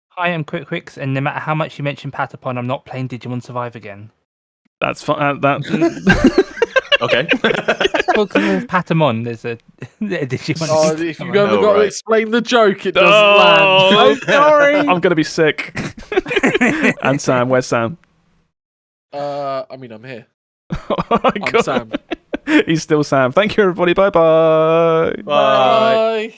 Hi, I'm Quikwix, and no matter how much you mention Patapon, I'm not playing Digimon Survive again. That's fine. Okay. Well, because Patamon, there's a Digimon. Oh, if you've ever got to explain the joke, it doesn't land. Oh, sorry. I'm going to be sick. And Sam, where's Sam? I'm here. I'm Sam. He's still Sam. Thank you, everybody. Bye-bye. Bye.